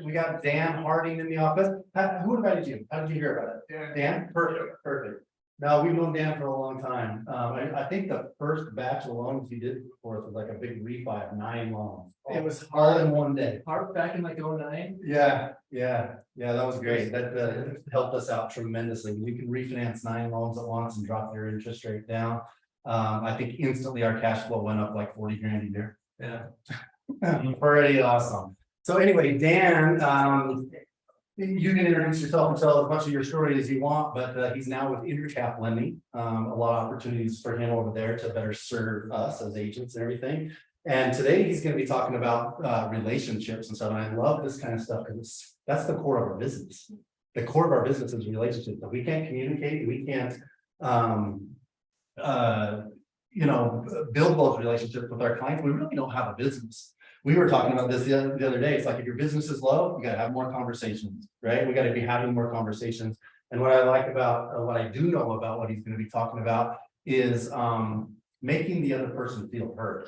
we got Dan.harding in the office. Who invited you? How did you hear about it? Dan? Perfect, perfect. No, we've known Dan for a long time. I think the first batch of loans he did for us was like a big refi of 9 loans. It was all in one day. hard back in like 09. Yeah, that was great. That helped us out tremendously. You can refinance 9 loans at once and drop your interest rate down. I think instantly our cash flow went up like 40 grand a year. Yeah. Pretty awesome. So anyway, Dan, you can introduce yourself and tell as much of your story as you want, but he's now with Intercap Lending. A lot of opportunities for him over there to better serve us as agents and everything. And today he's going to be talking about relationships and stuff. And I love this kind of stuff because that's the core of our business. The core of our business is relationships. If we can't communicate, we can't, build those relationships with our clients. We really don't have a business. We were talking about this the other day. It's like if your business is low, you got to have more conversations, right? We got to be having more conversations. And what I like about what I do know about what he's going to be talking about is making the other person feel heard.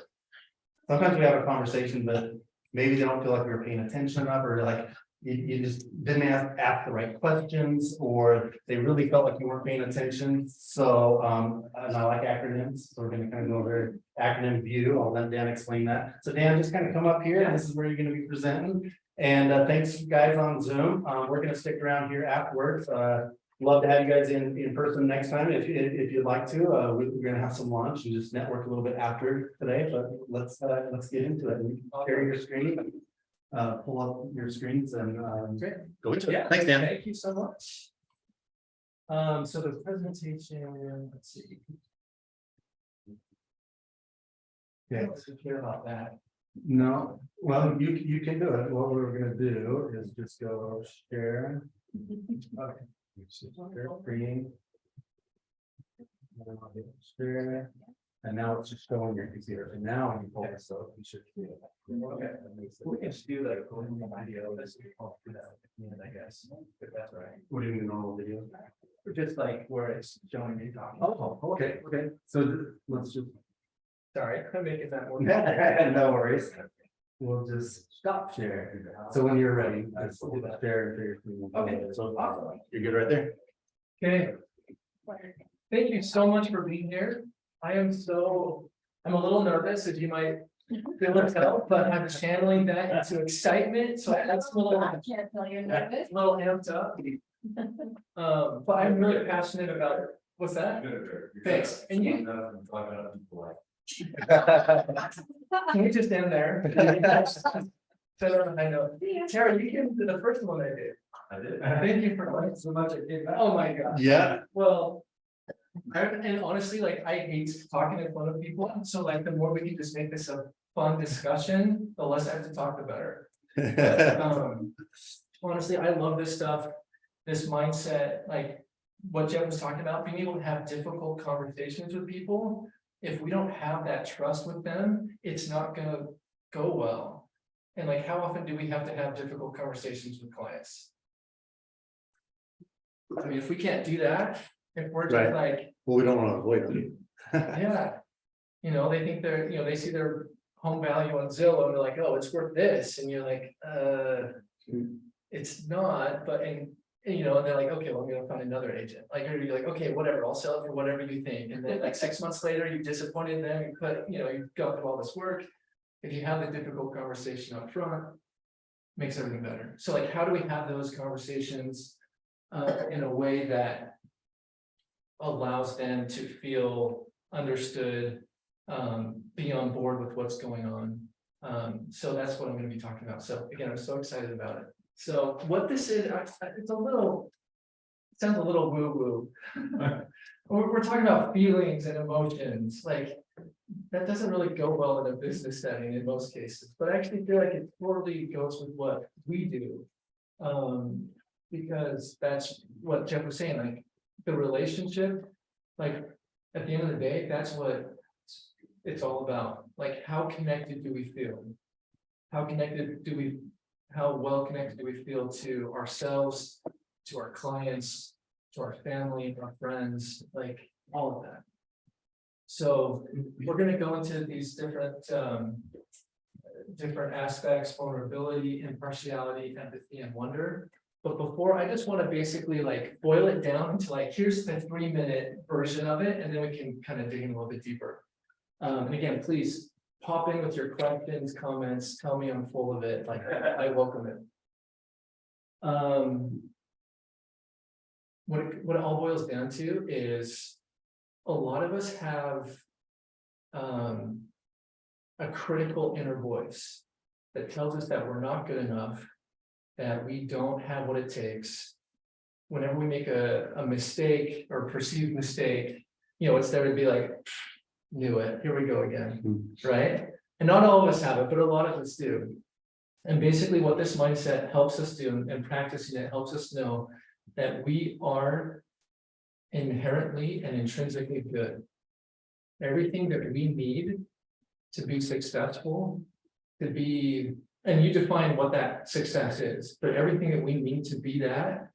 Sometimes we have a conversation, but maybe they don't feel like we were paying attention enough, or like you just didn't ask the right questions, or they really felt like you weren't paying attention. So and I like acronyms, so we're going to kind of go over acronym view. I'll let Dan explain that. So Dan, just kind of come up here, and this is where you're going to be presenting. And thanks you guys on Zoom. We're going to stick around here afterwards. Love to have you guys in person next time if you'd like to. We're going to have some lunch and just network a little bit after today. But let's get into it. And share your screen. Pull up your screens and go into it. Thanks, Dan. Thank you so much. So the presentation, let's see. Okay. Let's hear about that. No, well, you can do it. What we're gonna do is just go share. Okay. Share screen. Share. And now it's just showing your computer. And now when you pull this up, you should. Okay. We can just do like a normal video. Let's do that, I guess. If that's right. What do you mean normal video? Just like where it's showing you talking. Oh, okay. So let's just. Sorry, I'm making that more. No worries. We'll just stop sharing. So when you're ready, just share. Okay, so awesome. You're good right there. Okay. Thank you so much for being here. I'm a little nervous, as you might feel it tell, but I'm channeling that into excitement. So that's a little, I can't tell you're nervous. little amped up. But I'm really passionate about it. What's that? Thanks. And you? Can we just end there? So I know. Tara, you came to the first one I did. I did. Thank you for like so much. Oh my God. Yeah. Well, and honestly, like I hate talking in front of people. So like the more we can just make this a fun discussion, the less I have to talk, the better. Honestly, I love this stuff, this mindset, like what Jeff was talking about, being able to have difficult conversations with people. If we don't have that trust with them, it's not gonna go well. And like, how often do we have to have difficult conversations with clients? I mean, if we can't do that, if we're just Right. like, Well, we don't want to avoid them. yeah, they think they see their home value on Zillow and they're like, oh, it's worth this. And you're like, it's not, but, and they're like, okay, well, I'm gonna find another agent. Like, you're like, okay, whatever, I'll sell it for whatever you think. And then like 6 months later, you disappointed them, you've gone through all this work. If you have the difficult conversation up front, makes everything better. So like, how do we have those conversations in a way that allows them to feel understood, be on board with what's going on. So that's what I'm going to be talking about. So again, I'm so excited about it. So what this is, it sounds a little woo-woo. We're talking about feelings and emotions. Like that doesn't really go well in a business setting in most cases, but I actually feel like it totally goes with what we do. Because that's what Jeff was saying, like the relationship, like at the end of the day, that's what it's all about. Like, how connected do we feel? How well connected do we feel to ourselves, to our clients, to our family, our friends, like all of that. So we're going to go into these different different aspects: vulnerability, impartiality, empathy, and wonder. But before, I just want to basically like boil it down into like, here's the 3-minute version of it, and then we can kind of dig in a little bit deeper. And again, please pop in with your questions, comments, tell me I'm full of it, like I welcome it. What it all boils down to is a lot of us have a critical inner voice that tells us that we're not good enough, that we don't have what it takes. Whenever we make a mistake or perceived mistake, it's there to be like, knew it, here we go again, right? And not all of us have it, but a lot of us do. And basically what this mindset helps us do, and practicing it helps us know that we are inherently and intrinsically good. Everything that we need to be successful, to be, and you define what that success is, but everything that we need to be that,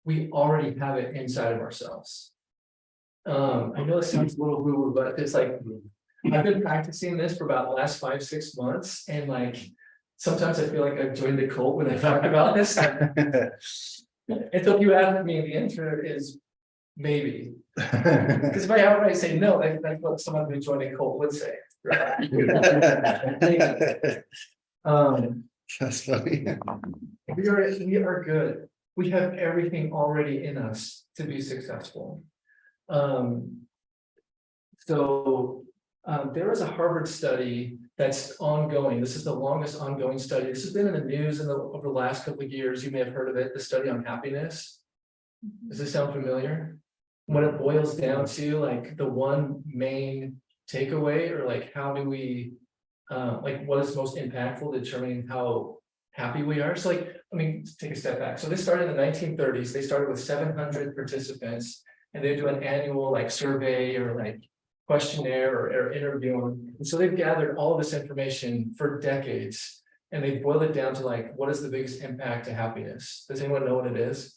we already have it inside of ourselves. I know it sounds a little woo-woo, but it's like, I've been practicing this for about the last 5-6 months, and like, sometimes I feel like I've joined a cult when I talk about this. And so if you ask me, the answer is maybe. Because if I outright say no, that's what someone who joined a cult would say. Right? That's funny. We are good. We have everything already in us to be successful. There is a Harvard study that's ongoing. This is the longest ongoing study. This has been in the news over the last couple of years. You may have heard of it, the study on happiness. Does this sound familiar? When it boils down to like the one main takeaway, or like how do we, like what is most impactful determining how happy we are? So like, take a step back. So this started in the 1930s. They started with 700 participants, and they do an annual like survey or like questionnaire or interview. And so they've gathered all of this information for decades, and they boil it down to like, what is the biggest impact to happiness? Does anyone know what it is?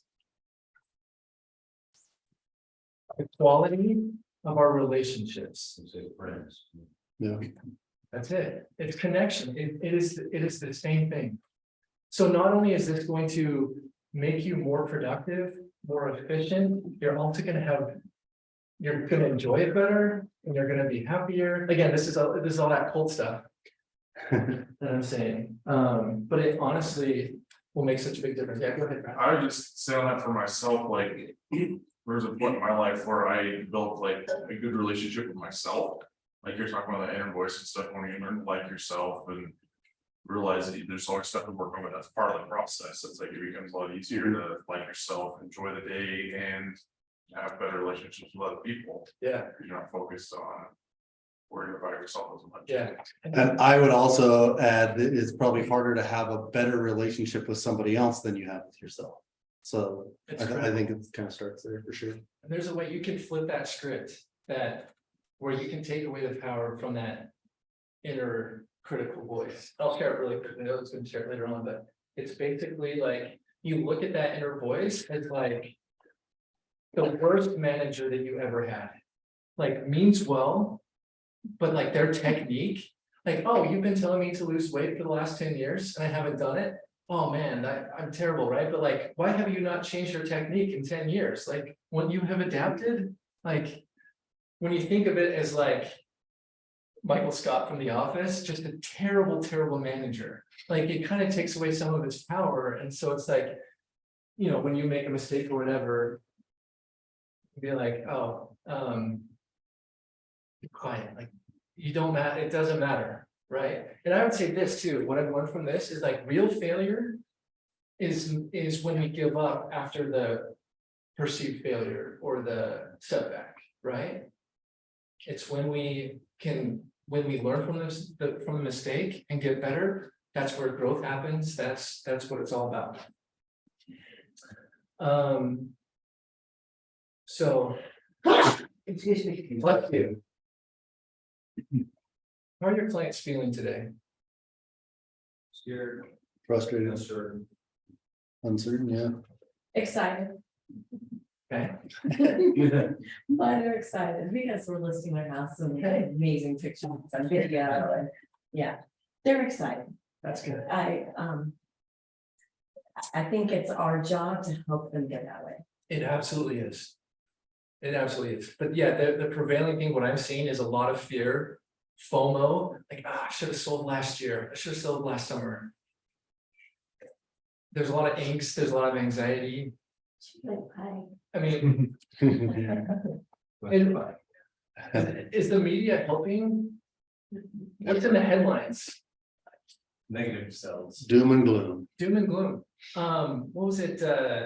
The quality of our relationships. Friends. Yeah. That's it. It's connection. It is the same thing. So not only is this going to make you more productive, more efficient, you're also going to enjoy it better, and you're going to be happier. Again, this is all that cult stuff that I'm saying. But it honestly will make such a big difference. Yeah, go ahead. I would just say on that for myself, like there was a point in my life where I built like a good relationship with myself. Like you're talking about that inner voice and stuff, when you learn to like yourself and realize that there's always stuff to work on, but that's part of the process. It's like it becomes a lot easier to like yourself, enjoy the day, and have better relationships with other people. Yeah. You're not focused on worrying about yourself as much. Yeah. And I would also add that it's probably harder to have a better relationship with somebody else than you have with yourself. So I think it kind of starts there for sure. And there's a way you can flip that script, where you can take away the power from that inner critical voice. I'll share it really quickly. I was going to share it later on, but it's basically like you look at that inner voice as like the worst manager that you ever had. Like means well, but like their technique, like, oh, you've been telling me to lose weight for the last 10 years and I haven't done it. Oh man, I'm terrible, right? But like, why have you not changed your technique in 10 years? Like when you have adapted, like when you think of it as like Michael Scott from The Office, just a terrible, terrible manager. Like it kind of takes away some of his power. And so it's like, when you make a mistake or whatever, be like, oh, be quiet. Like you don't matter, it doesn't matter. Right. And I would say this too, what I've learned from this is like real failure is when we give up after the perceived failure or the setback, right? It's when we learn from the mistake and get better, that's where growth happens. That's what it's all about. So excuse me, bless you. How are your clients feeling today? Scared, Frustrated, uncertain. yeah. Excited. Okay. But they're excited because we're listing their house and we had amazing pictures on video and yeah. They're excited. That's good. I think it's our job to help them get that way. It absolutely is. It absolutely is. But yeah, the prevailing thing, what I'm seeing is a lot of fear, FOMO, like, I should have sold last year. I should have sold last summer. There's a lot of angst, there's a lot of anxiety. I mean, is the media helping? What's in the headlines? Negative cells. Doom and gloom. Doom and gloom. What was it,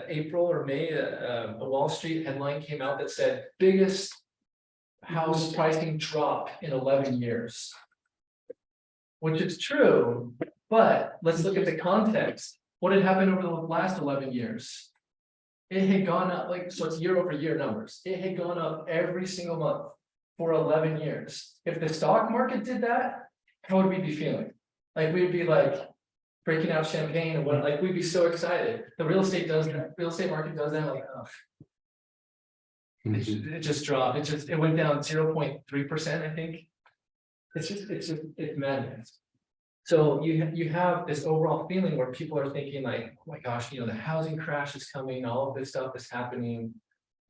April or May, a Wall Street headline came out that said biggest house pricing drop in 11 years. Which is true, but let's look at the context. What had happened over the last 11 years? It had gone up, like, so it's year over year numbers. It had gone up every single month for 11 years. If the stock market did that, how would we be feeling? Like, we'd be like breaking out champagne and what, like, we'd be so excited. The real estate market does that, like, oh. It just dropped. It went down 0.3%, I think. It's madness. So you have this overall feeling where people are thinking like, oh my gosh, the housing crash is coming, all of this stuff is happening.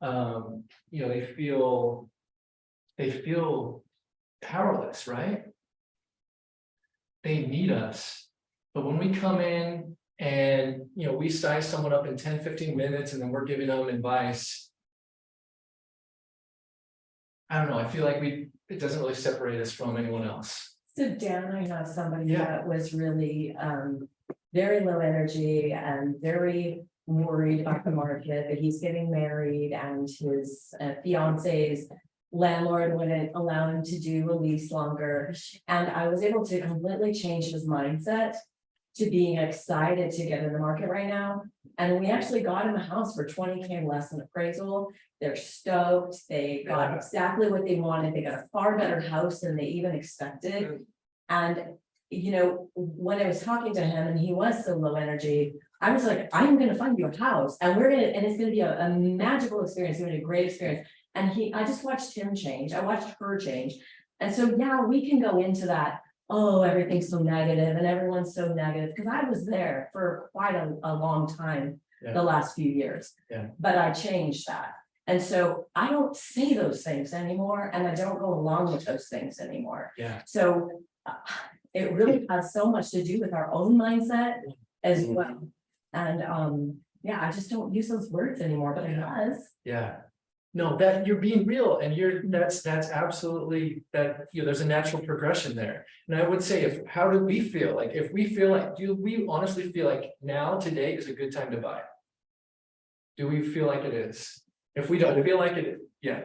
They feel powerless, right? They need us. But when we come in and we size someone up in 10-15 minutes and then we're giving them advice, I don't know, I feel like it doesn't really separate us from anyone else. So Dan, I know somebody Yeah. that was really very low energy and very worried about the market, but he's getting married and his fiance's landlord wouldn't allow him to do a lease longer. And I was able to completely change his mindset to being excited to get in the market right now. And we actually got him a house for $20K less than appraisal. They're stoked. They got exactly what they wanted. They got a far better house than they even expected. And, when I was talking to him and he was so low energy, I was like, I'm going to find you a house and it's going to be a magical experience. It's going to be a great experience. And I just watched him change. I watched her change. And so, yeah, we can go into that. Oh, everything's so negative and everyone's so negative, because I was there for quite a long time, the last few years. Yeah. But I changed that. And so I don't say those things anymore, and I don't go along with those things anymore. Yeah. So it really has so much to do with our own mindset as well. And I just don't use those words anymore, but it does. Yeah. No, that you're being real and that's absolutely that, there's a natural progression there. And I would say, how do we feel? Like, if we feel like, do we honestly feel like now, today is a good time to buy? Do we feel like it is? If we don't feel like it, yeah.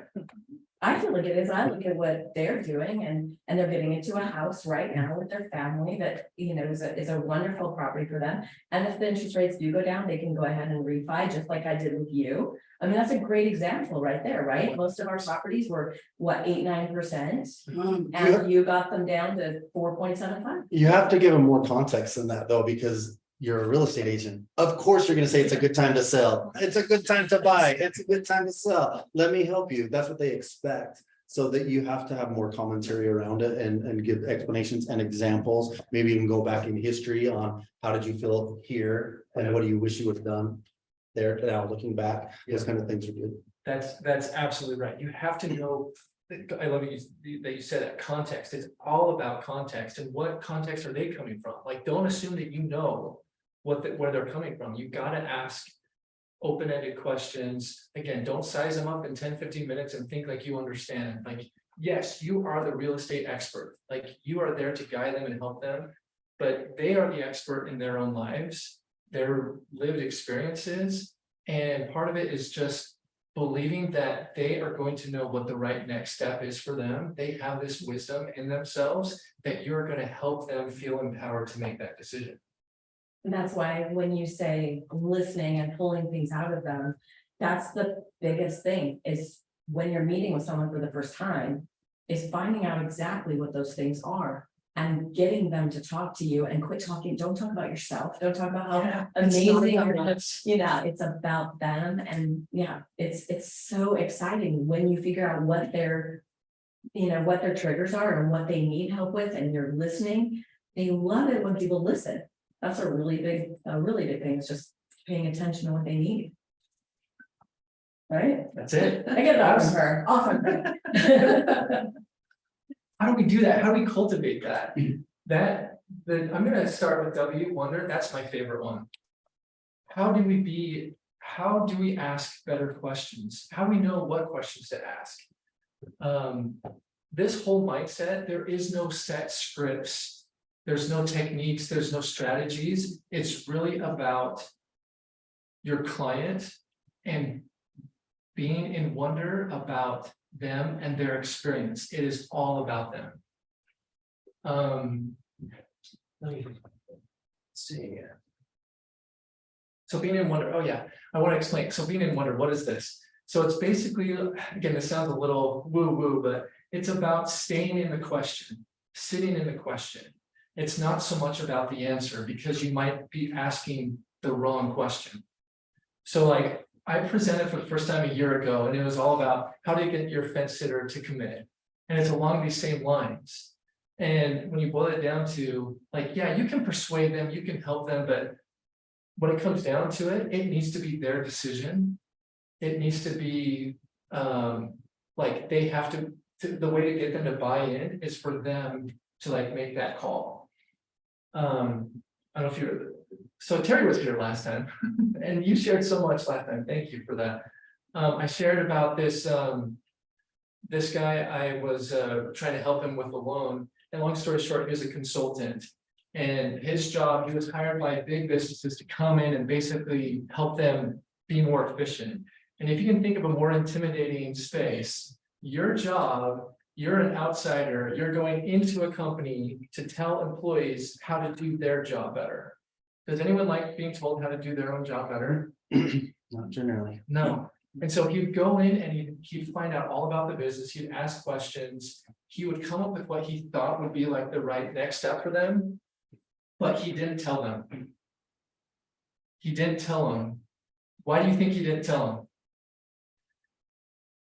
I feel like it is. I look at what they're doing and they're getting into a house right now with their family that, is a wonderful property for them. And if the interest rates do go down, they can go ahead and refi just like I did with you. I mean, that's a great example right there, right? Most of our properties were 8-9%. And you got them down to 4.75. You have to give them more context than that though, because you're a real estate agent. Of course, you're gonna say it's a good time to sell. It's a good time to buy. It's a good time to sell. Let me help you. That's what they expect. So that you have to have more commentary around it and give explanations and examples. Maybe even go back in history on how did you feel here and what do you wish you would have done there. Now looking back, those kind of things are good. That's absolutely right. You have to know. I love that you said that context. It's all about context and what context are they coming from? Like, don't assume that where they're coming from. You got to ask open-ended questions. Again, don't size them up in 10-15 minutes and think like you understand. Like, yes, you are the real estate expert. Like, you are there to guide them and help them, but they are the expert in their own lives, their lived experiences. And part of it is just believing that they are going to know what the right next step is for them. They have this wisdom in themselves that you're going to help them feel empowered to make that decision. And that's why when you say listening and pulling things out of them, that's the biggest thing, is when you're meeting with someone for the first time, is finding out exactly what those things are and getting them to talk to you and quit talking. Don't talk about yourself. Don't talk about how amazing it's about them. And it's so exciting when you figure out what their triggers are and what they need help with, and you're listening. They love it when people listen. That's a really big thing, is just paying attention to what they need. Right? That's it. I get that from her often. How do we do that? How do we cultivate that? I'm gonna start with W, wonder, that's my favorite one. How do we ask better questions? How do we know what questions to ask? This whole mindset, there is no set scripts, there's no techniques, there's no strategies. It's really about your client and being in wonder about them and their experience. It is all about them. Let me see. So being in wonder, oh yeah, I want to explain. So being in wonder, what is this? So it's basically, again, this sounds a little woo-woo, but it's about staying in the question, sitting in the question. It's not so much about the answer, because you might be asking the wrong question. So like, I presented for the first time a year ago, and it was all about how do you get your fence sitter to commit? And it's along these same lines. And when you boil it down to like, yeah, you can persuade them, you can help them, but when it comes down to it, it needs to be their decision. It needs to be like they have to, the way to get them to buy in is for them to like make that call. I don't know if you're, so Terry was here last time and you shared so much last time. Thank you for that. I shared about this, this guy, I was trying to help him with a loan, and long story short, he was a consultant. And his job, he was hired by big businesses to come in and basically help them be more efficient. And if you can think of a more intimidating space, your job, you're an outsider, you're going into a company to tell employees how to do their job better. Does anyone like being told how to do their own job better? Not generally. No. And so he'd go in and he'd find out all about the business, he'd ask questions, he would come up with what he thought would be like the right next step for them. But he didn't tell them. He didn't tell them. Why do you think he didn't tell them?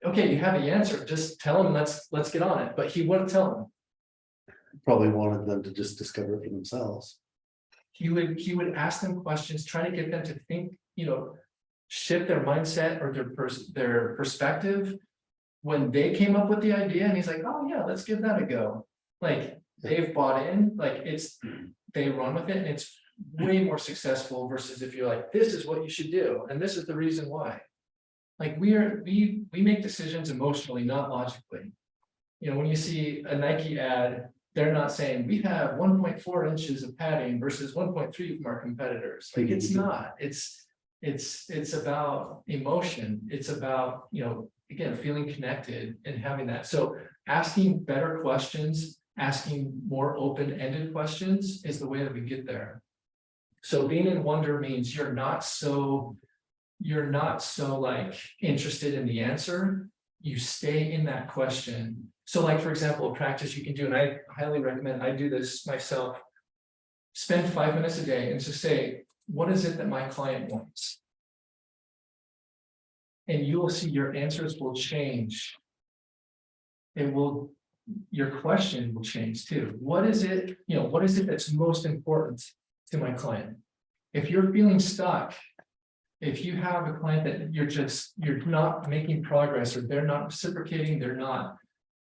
Okay, you have the answer. Just tell them. Let's get on it. But he wouldn't tell them. Probably wanted them to just discover it for themselves. He would ask them questions, trying to get them to think. Shift their mindset or their perspective when they came up with the idea. And he's like, oh yeah, let's give that a go. Like they've bought in. Like they run with it, and it's way more successful versus if you're like, this is what you should do, and this is the reason why. Like we make decisions emotionally, not logically. When you see a Nike ad, they're not saying we have 1.4 inches of padding versus 1.3 from our competitors. Like it's not. It's about emotion. It's about, again, feeling connected and having that. So asking better questions, asking more open-ended questions is the way that we get there. So being in wonder means you're not so like interested in the answer. You stay in that question. So like, for example, a practice you can do, and I highly recommend, I do this myself, spend 5 minutes a day and just say, what is it that my client wants? And you will see your answers will change. Your question will change too. What is it that's most important to my client? If you're feeling stuck, if you have a client that you're not making progress, or they're not reciprocating, they're not,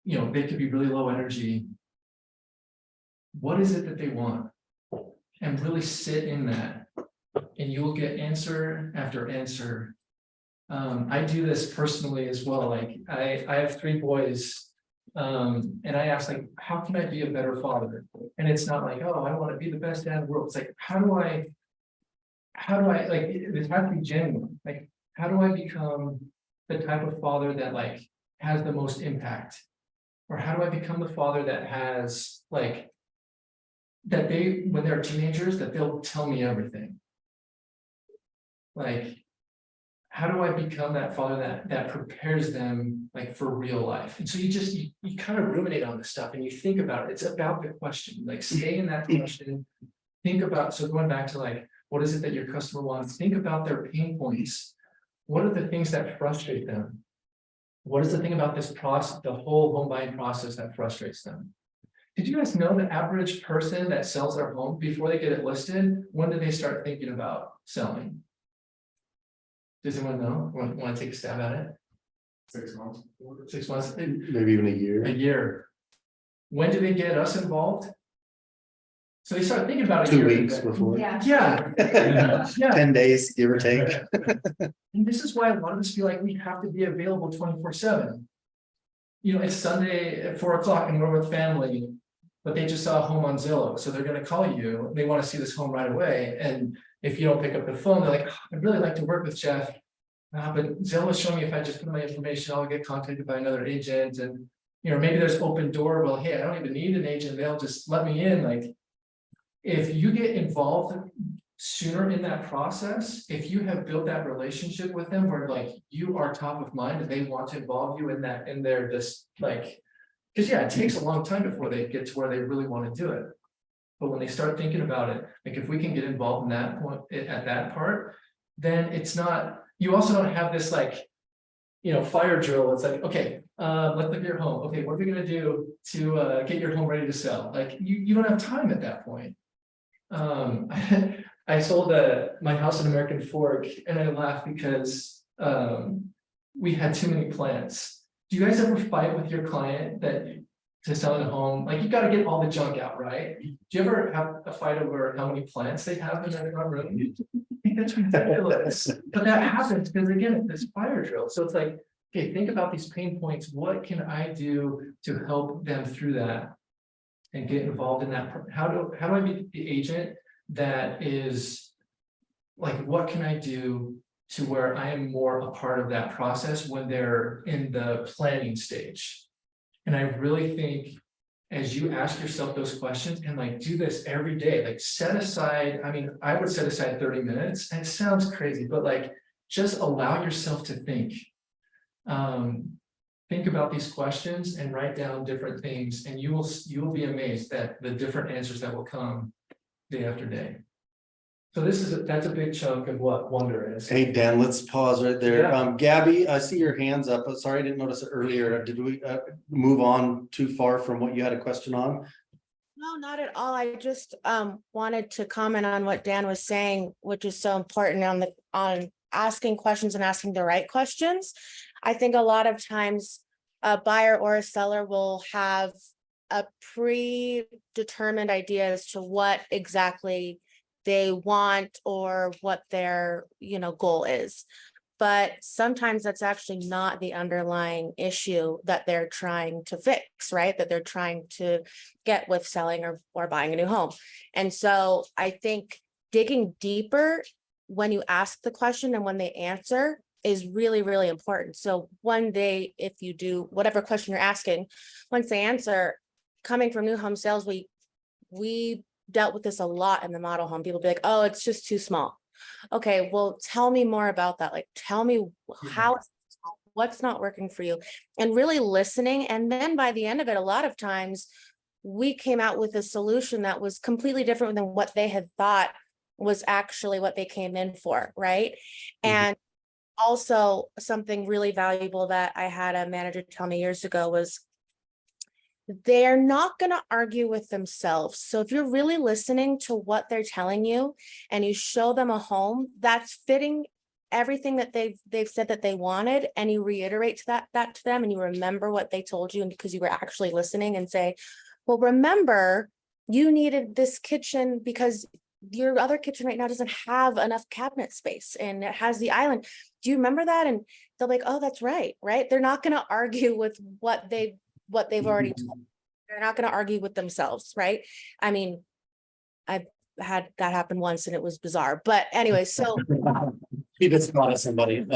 they could be really low energy. What is it that they want? And really sit in that, and you'll get answer after answer. I do this personally as well. Like I have 3 boys, and I ask, like, how can I be a better father? And it's not like, oh, I want to be the best dad in the world. It's like, how do I like, it has to be genuine. Like, how do I become the type of father that like has the most impact? Or how do I become the father that has like, that when they're teenagers, that they'll tell me everything? Like, how do I become that father that prepares them like for real life? And so you kind of ruminate on this stuff and you think about it. It's about the question, like stay in that question. Think about, so going back to like, what is it that your customer wants? Think about their pain points. What are the things that frustrate them? What is the thing about this process, the whole home buying process, that frustrates them? Did you guys know the average person that sells their home before they get it listed, when do they start thinking about selling? Does anyone know? Want to take a stab at it? 6 months. 6 months, Maybe even a year. a year. When do they get us involved? So they start thinking about it. 2 weeks before. Yeah, 10 days, give or take. and this is why a lot of us feel like we have to be available 24/7. You know, it's Sunday at 4 o'clock and we're with family, but they just saw a home on Zillow, so they're gonna call you, they wanna see this home right away, and if you don't pick up the phone, they're like, "Oh, I'd really like to work with Jeff. But Zillow's showing me if I just put my information, I'll get contacted by another agent, and you know, maybe there's open door, well, hey, I don't even need an agent, they'll just let me in, like. If you get involved sooner in that process, if you have built that relationship with them where like you are top of mind and they want to involve you in that, in their this like. Cause yeah, it takes a long time before they get to where they really want to do it. But when they start thinking about it, like if we can get involved in that point, at that part, then it's not, you also don't have this like. You know, fire drill, it's like, okay, let's look at your home, okay, what are we gonna do to get your home ready to sell? Like, you don't have time at that point. I sold my house in American Fork and I laughed because we had too many plants. Do you guys ever fight with your client that to selling a home? Like you got to get all the junk out, right? Do you ever have a fight over how many plants they have in their front room? That's ridiculous. But that happens because again, it's this fire drill. So it's like, okay, think about these pain points. What can I do to help them through that? And get involved in that. How do I be the agent that is like, what can I do to where I am more a part of that process when they're in the planning stage? And I really think as you ask yourself those questions and like do this every day, like set aside, I mean, I would set aside 30 minutes and it sounds crazy, but like just allow yourself to think. Think about these questions and write down different things and you will be amazed at the different answers that will come day after day. So that's a big chunk of what Wonder is. Hey, Dan, let's pause right there. Yeah. Gabby, I see your hands up. Sorry, I didn't notice it earlier. Did we move on too far from what you had a question on? No, not at all. I just wanted to comment on what Dan was saying, which is so important on asking questions and asking the right questions. I think a lot of times a buyer or a seller will have a predetermined idea as to what exactly they want or what their, goal is. But sometimes that's actually not the underlying issue that they're trying to fix, right? That they're trying to get with selling or buying a new home. And so I think digging deeper when you ask the question and when they answer is really, really important. So one day, if you do whatever question you're asking, once they answer, coming from new home sales, we dealt with this a lot in the model home. People be like, oh, it's just too small. Okay, well, tell me more about that. Like, tell me how, what's not working for you, and really listening. And then by the end of it, a lot of times we came out with a solution that was completely different than what they had thought was actually what they came in for, right? And also something really valuable that I had a manager tell me years ago was they're not going to argue with themselves. So if you're really listening to what they're telling you and you show them a home that's fitting everything that they've said that they wanted, and you reiterate that to them and you remember what they told you, and because you were actually listening, and say, well, remember you needed this kitchen because your other kitchen right now doesn't have enough cabinet space and it has the island. Do you remember that? And they'll be like, oh, that's right. They're not going to argue with what they've already told. They're not going to argue with themselves, right? I mean, I've had that happen once and it was bizarre, but anyway, so He just thought of somebody.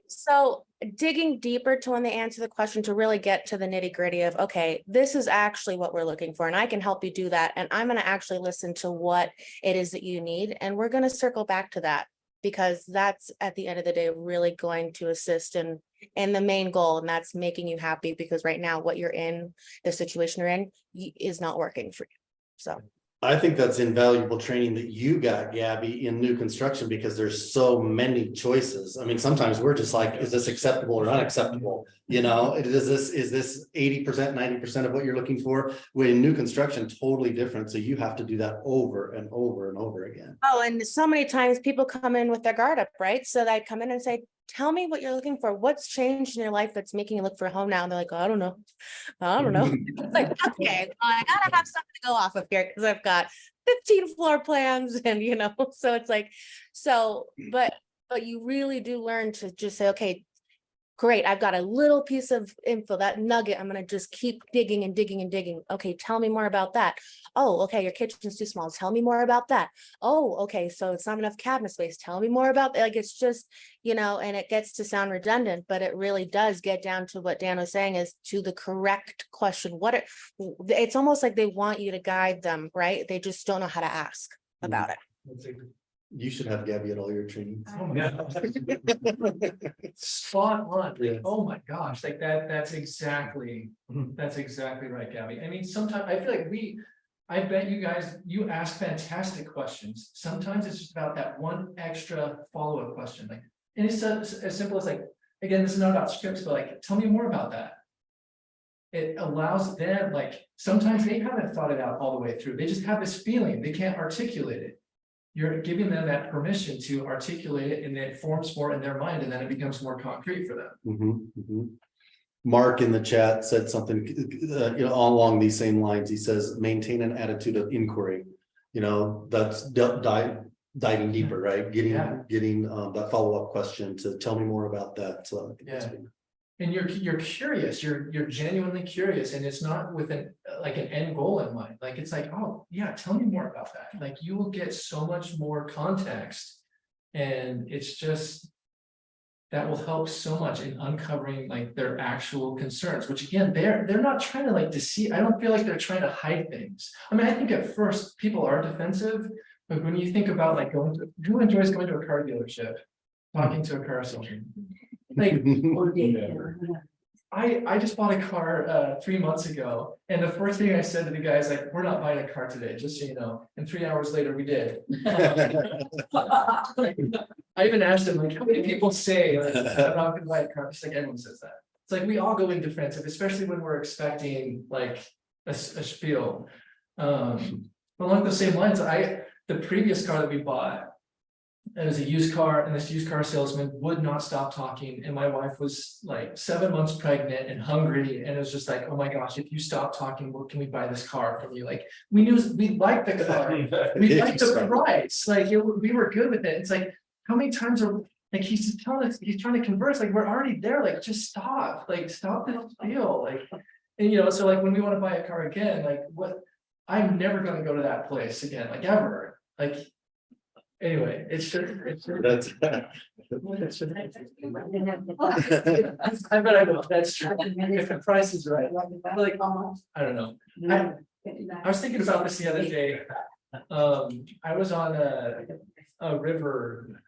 So digging deeper to when they answer the question to really get to the nitty gritty of, okay, this is actually what we're looking for, and I can help you do that, and I'm going to actually listen to what it is that you need, and we're going to circle back to that, because that's at the end of the day really going to assist in the main goal, and that's making you happy, because right now what you're in, the situation you're in, is not working for you. So I think that's invaluable training that you got, Gabby, in new construction, because there's so many choices. I mean, sometimes we're just like, is this acceptable or unacceptable? You know, is this 80%, 90% of what you're looking for? When new construction, totally different. So you have to do that over and over and over again. Oh, and so many times people come in with their guard up, right? So they come in and say, tell me what you're looking for. What's changed in your life that's making you look for a home now? And they're like, I don't know. I don't know. It's like, okay, well, I gotta have something to go off of here because I've got 15 floor plans and, you know, so it's like, so, but you really do learn to just say, okay, great, I've got a little piece of info, that nugget, I'm gonna just keep digging and digging and digging. Okay, tell me more about that. Oh, okay, your kitchen's too small. Tell me more about that. Oh, okay, so it's not enough cabinet space. Tell me more about, like, it's just, you know, and it gets to sound redundant, but it really does get down to what Dan was saying, is to the correct question. It's almost like they want you to guide them, right? They just don't know how to ask about it. You should have Gabby at all your trainings. Oh my God. Spot on. Yes. Oh my gosh, like that's exactly right, Gabby. I mean, sometimes I feel like I bet you guys, you ask fantastic questions. Sometimes it's just about that one extra follow-up question. Like, and it's as simple as like, again, this is not about scripts, but like, tell me more about that. It allows them, like, sometimes they haven't thought it out all the way through. They just have this feeling, they can't articulate it. You're giving them that permission to articulate it, and it forms more in their mind, and then it becomes more concrete for them. Mark in the chat said something, you know, along these same lines. He says, maintain an attitude of inquiry. You know, that's diving deeper, right? Getting that follow-up question to tell me more about that. So and you're curious, you're genuinely curious, and it's not with an end goal in mind. Like, it's like, oh yeah, tell me more about that. Like, you will get so much more context, and it's just that will help so much in uncovering like their actual concerns, which again, they're not trying to like deceive. I don't feel like they're trying to hide things. I mean, I think at first people are defensive, but when you think about like who enjoys going to a car dealership, talking to a car salesman? Like, I just bought a car 3 months ago, and the first thing I said to the guy is like, we're not buying a car today, just so you know. And 3 hours later we did. I even asked him, like, how many people say like, I'm not gonna buy a car? It's like, everyone says that. It's like we all go in defensive, especially when we're expecting like a spiel. Along those same lines, the previous car that we bought, it was a used car, and this used car salesman would not stop talking. And my wife was like 7 months pregnant and hungry. And it was just like, oh my gosh, if you stop talking, what can we buy this car from you? Like, we liked the car. We liked the price. Like, we were good with it. It's like, how many times are like, he's just telling us, he's trying to converse, like, we're already there. Like, just stop, like, stop this deal. Like, and you know, so like when we want to buy a car again, like, I'm never going to go to that place again, like, ever. Like, anyway, it's just that's I bet I will. That's true. If the price is right. Like, I don't know. I was thinking about this the other day. I was on a river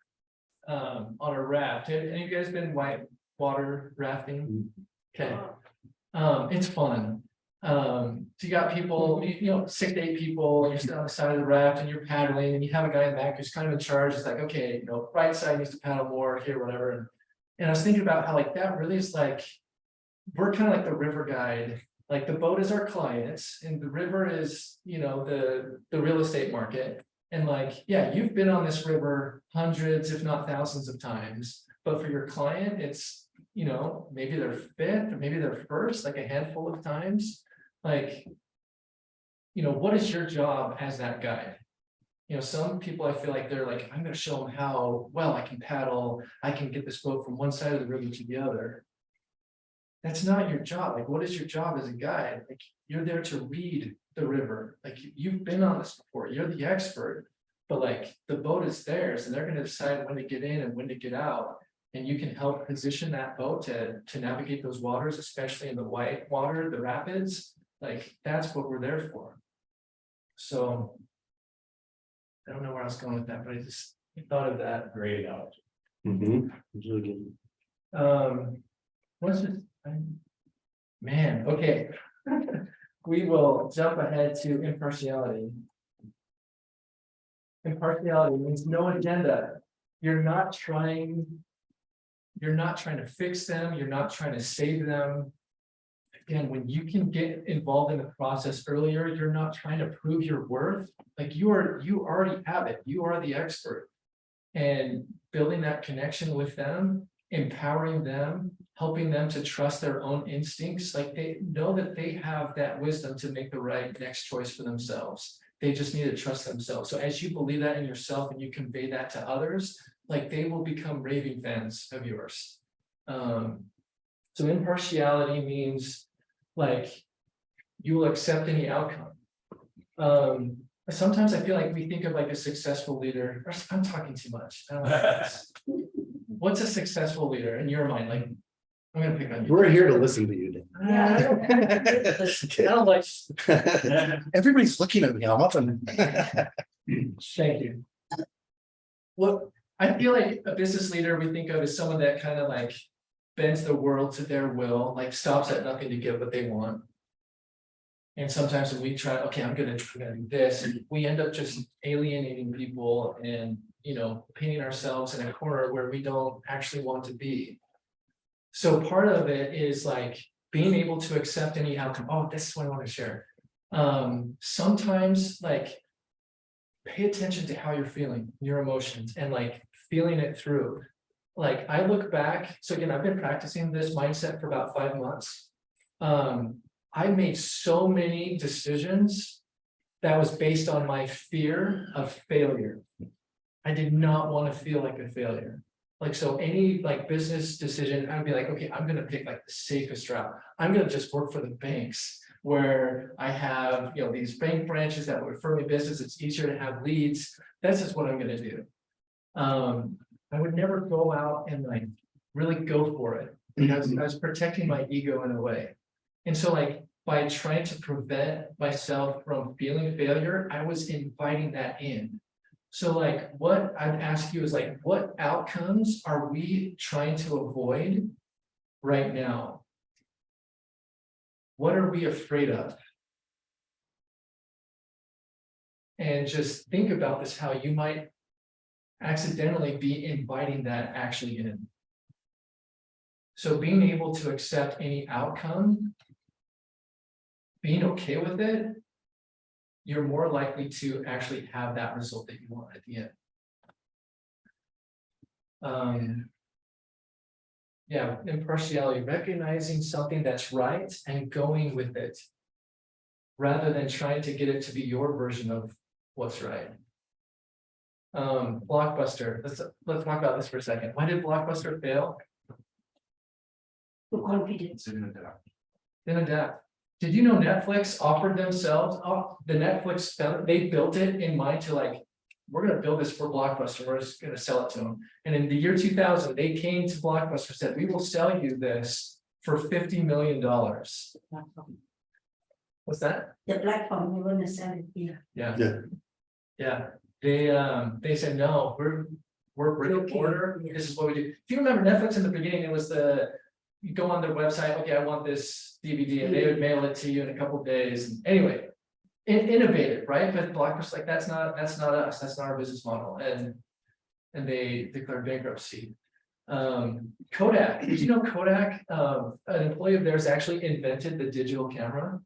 on a raft. Have any of you guys been white water rafting? Okay. It's fun. So you got people, you know, 6 to 8 people, and you're sitting on the side of the raft and you're paddling, and you have a guy in the back who's kind of in charge. It's like, okay, you know, right side needs to paddle more here, whatever. And I was thinking about how like that really is like, we're kind of like the river guide. Like, the boat is our clients, and the river is, you know, the real estate market. And like, yeah, you've been on this river hundreds, if not thousands of times, but for your client, it's, you know, maybe their 5th or maybe their 1st, like a handful of times. Like, you know, what is your job as that guide? You know, some people, I feel like they're like, I'm going to show them how well I can paddle. I can get this boat from one side of the river to the other. That's not your job. Like, what is your job as a guide? Like, you're there to read the river. Like, you've been on this before. You're the expert, but like, the boat is theirs, and they're going to decide when to get in and when to get out. And you can help position that boat to navigate those waters, especially in the white water, the rapids. Like, that's what we're there for. So I don't know where I was going with that, but I just thought of that. Great analogy. really good. What's this? Man, okay. We will jump ahead to impartiality. Impartiality means no agenda. You're not trying to fix them, you're not trying to save them. Again, when you can get involved in the process earlier, you're not trying to prove your worth. Like you already have it, you are the expert. And building that connection with them, empowering them, helping them to trust their own instincts, like they know that they have that wisdom to make the right next choice for themselves. They just need to trust themselves. So as you believe that in yourself and you convey that to others, like they will become raving fans of yours. So impartiality means like you will accept any outcome. Sometimes I feel like we think of like a successful leader. I'm talking too much. I don't know. What's a successful leader in your mind? Like, I'm gonna pick on you. We're here to listen to you, Dan. I don't like. Everybody's looking at me, I'm up and. Thank you. What I feel like a business leader we think of as someone that kind of like bends the world to their will, like stops at nothing to get what they want. And sometimes when we try, okay, I'm gonna do this, and we end up just alienating people and, painting ourselves in a corner where we don't actually want to be. So part of it is like being able to accept any outcome. Oh, this is what I want to share. Sometimes like pay attention to how you're feeling, your emotions, and like feeling it through. Like I look back, so again, I've been practicing this mindset for about 5 months. I made so many decisions that was based on my fear of failure. I did not want to feel like a failure. Like, so any like business decision, I'd be like, okay, I'm going to pick like the safest route. I'm going to just work for the banks where I have, these bank branches that would refer me business. It's easier to have leads. That's just what I'm going to do. I would never go out and like really go for it because I was protecting my ego in a way. And so like by trying to prevent myself from feeling failure, I was inviting that in. So like what I'd ask you is like, what outcomes are we trying to avoid right now? What are we afraid of? And just think about this, how you might accidentally be inviting that actually in. So being able to accept any outcome, being okay with it, you're more likely to actually have that result that you want at the end. Yeah, impartiality, recognizing something that's right and going with it, rather than trying to get it to be your version of what's right. Blockbuster, let's talk about this for a second. Why did Blockbuster fail? Didn't adapt. Did you know Netflix offered themselves, the Netflix, they built it in mind to like, we're going to build this for Blockbuster, we're just going to sell it to them. And in the year 2000, they came to Blockbuster and said, we will sell you this for $50 million. What's that? The platform, we want to sell it here. Yeah. They said, no, we're brick and mortar. Yeah. This is what we do. If you remember Netflix in the beginning, it was you go on their website, okay, I want this DVD, and they would mail it to you in a couple of days. And anyway, innovative, right? But Blockbuster's like, that's not us, that's not our business model. And they declared bankruptcy. Kodak, did you know Kodak, an employee of theirs actually invented the digital camera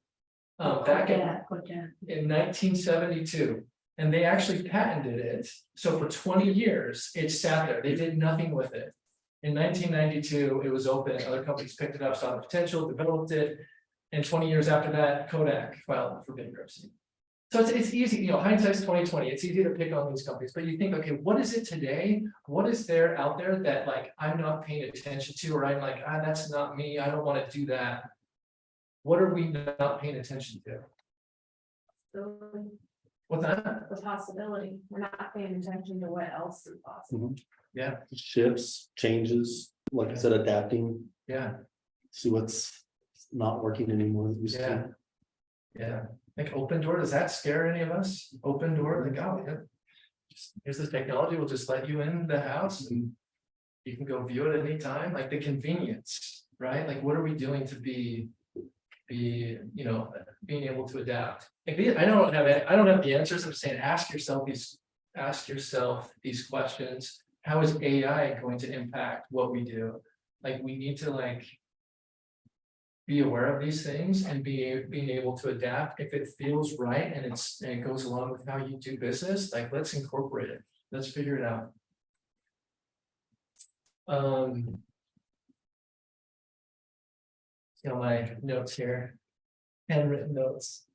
back in 1972. And they actually patented it. So for 20 years, it sat there. They did nothing with it. In 1992, it was open. Other companies picked it up, saw the potential, developed it. And 20 years after that, Kodak filed for bankruptcy. So it's easy, hindsight's 2020. It's easy to pick on these companies, but you think, okay, what is it today? What is there out there that like I'm not paying attention to, or I'm like, that's not me. I don't want to do that. What are we not paying attention to? What's that? The possibility, we're not paying attention to what else is possible. Yeah, Shifts, changes, like I said, adapting, yeah, see what's not working anymore. yeah. Like open door, does that scare any of us? Open door, like, oh, yeah. Here's this technology, we'll just let you in the house and you can go view it at any time, like the convenience, right? Like, what are we doing to be being able to adapt? Like, I don't have the answers. I'm saying, ask yourself these ask yourself these questions. How is AI going to impact what we do? Like, we need to like be aware of these things and being able to adapt. If it feels right and it goes along with how you do business, like, let's incorporate it. Let's figure it out. See all my notes here, handwritten notes.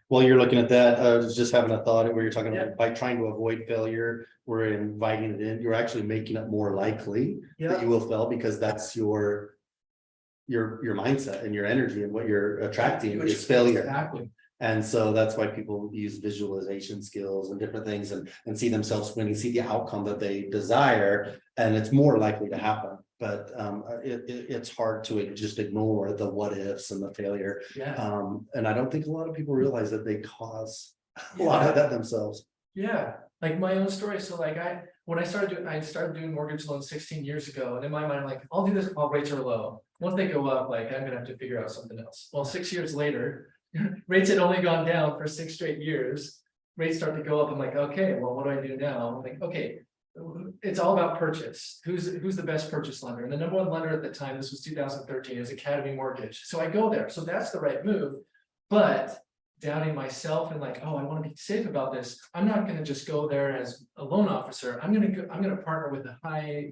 While you're looking at that, I was just having a thought where you're talking about by trying to avoid failure, we're inviting it in, you're actually making it more likely that you will fail because that's your mindset and your energy and what you're attracting is failure. Exactly. And so that's why people use visualization skills and different things and see themselves winning, see the outcome that they desire, and it's more likely to happen. But it's hard to just ignore the what ifs and the failure. Yeah. And I don't think a lot of people realize that they cause a lot of that themselves. Yeah, like my own story. So like when I started doing mortgage loans 16 years ago, and in my mind, I'm like, I'll do this while rates are low. Once they go up, like I'm gonna have to figure out something else. Well, 6 years later, rates had only gone down for 6 straight years. Rates start to go up. I'm like, okay, well, what do I do now? I'm like, okay, it's all about purchase. Who's the best purchase lender? And the number one lender at the time, this was 2013, is Academy Mortgage. So I go there. So that's the right move. But doubting myself and like, oh, I want to be safe about this. I'm not going to just go there as a loan officer. I'm going to partner with a high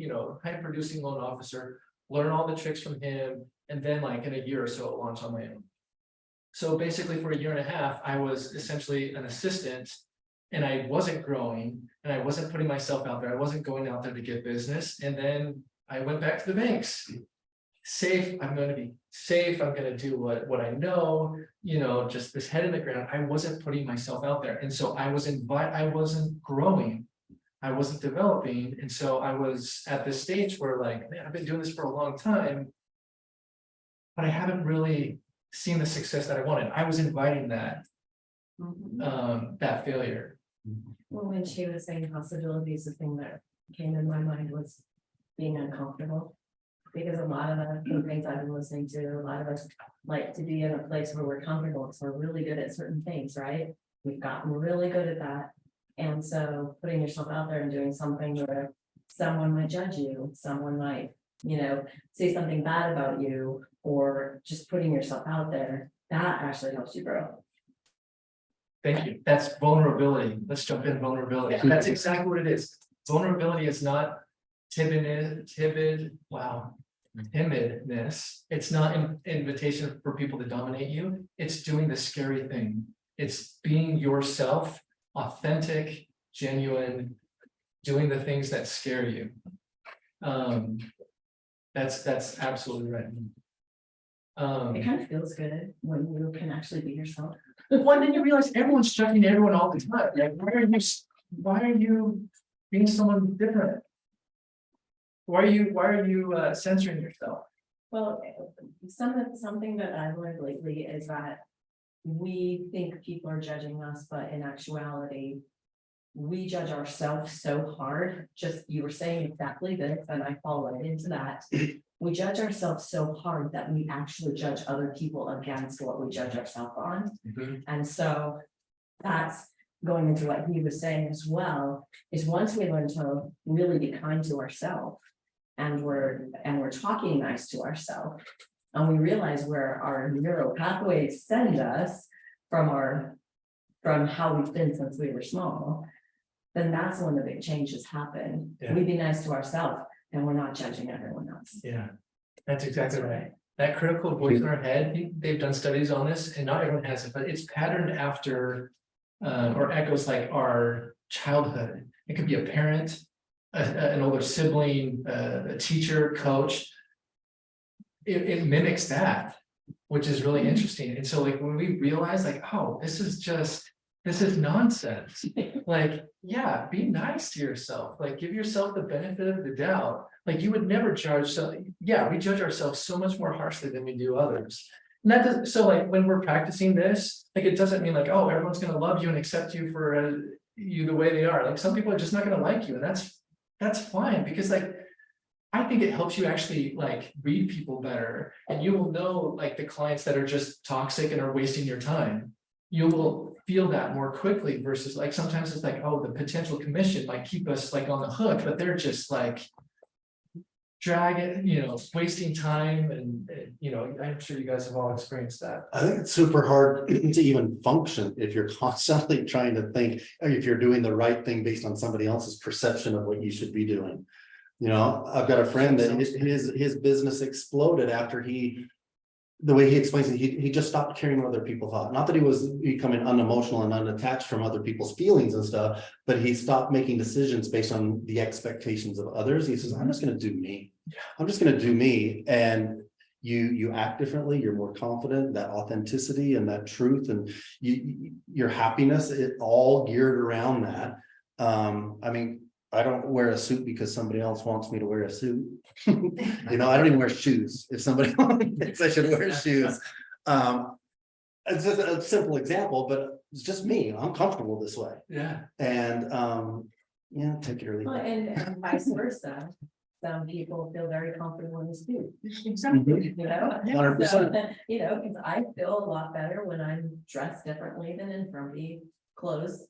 producing loan officer, learn all the tricks from him, and then like in a year or so, I'll launch on my own. So basically for a year and a half, I was essentially an assistant and I wasn't growing and I wasn't putting myself out there. I wasn't going out there to get business. And then I went back to the banks. Safe, I'm going to be safe. I'm going to do what I know, just this head in the ground. I wasn't putting myself out there. And so I wasn't growing. I wasn't developing. And so I was at this stage where like, man, I've been doing this for a long time, but I haven't really seen the success that I wanted. I was inviting that, that failure. Well, when she was saying possibilities, the thing that came in my mind was being uncomfortable. Because a lot of the things I've been listening to, a lot of us like to be in a place where we're comfortable, because we're really good at certain things, right? We've gotten really good at that. And so putting yourself out there and doing something where someone might judge you, someone might, say something bad about you, or just putting yourself out there, that actually helps you grow. Thank you. That's vulnerability. Let's jump in vulnerability. That's exactly what it is. Vulnerability is not timidness. It's not an invitation for people to dominate you. It's doing the scary thing. It's being yourself, authentic, genuine, doing the things that scare you. That's absolutely right. It kind of feels good when you can actually be yourself. Well, then you realize everyone's judging everyone all the time. Like, why are you being someone different? Why are you censoring yourself? Well, something that I've learned lately is that we think people are judging us, but in actuality, we judge ourselves so hard. Just you were saying exactly this, and I fall right into that. We judge ourselves so hard that we actually judge other people against what we judge ourselves on. And so that's going into what he was saying as well, is once we learn to really be kind to ourselves, and we're talking nice to ourselves, and we realize where our neural pathways send us from how we've been since we were small, then that's when the big changes happen. Yeah. We be nice to ourselves and we're not judging everyone else. Yeah, that's exactly right. That critical voice in our head, they've done studies on this, and not everyone has it, but it's patterned after or echoes like our childhood. It could be a parent, an older sibling, a teacher, coach. It mimics that, which is really interesting. And so like when we realize like, oh, this is nonsense. Like, yeah, be nice to yourself. Like, give yourself the benefit of the doubt. Like, you would never judge. So yeah, we judge ourselves so much more harshly than we do others. And that does, so like when we're practicing this, like it doesn't mean like, oh, everyone's gonna love you and accept you for you the way they are. Like some people are just not gonna like you, and that's fine, because like I think it helps you actually like read people better, and you will know like the clients that are just toxic and are wasting your time. You will feel that more quickly versus like, sometimes it's like, oh, the potential commission might keep us like on the hook, but they're just like. Dragging, wasting time and, I'm sure you guys have all experienced that. I think it's super hard to even function if you're constantly trying to think, or if you're doing the right thing based on somebody else's perception of what you should be doing. I've got a friend that his business exploded after the way he explains it, he just stopped caring what other people thought. Not that he was becoming unemotional and unattached from other people's feelings and stuff, but he stopped making decisions based on the expectations of others. He says, I'm just gonna do me. I'm just gonna do me. And you act differently, you're more confident, that authenticity and that truth and your happiness, it all geared around that. I don't wear a suit because somebody else wants me to wear a suit. I don't even wear shoes. If somebody thinks I should wear shoes. It's just a simple example, but it's just me. I'm comfortable this way. Yeah. And take it or leave Well, it. and vice versa. Some people feel very comfortable in the suit. Mhm. 100%. So, because I feel a lot better when I'm dressed differently than in frumpy clothes,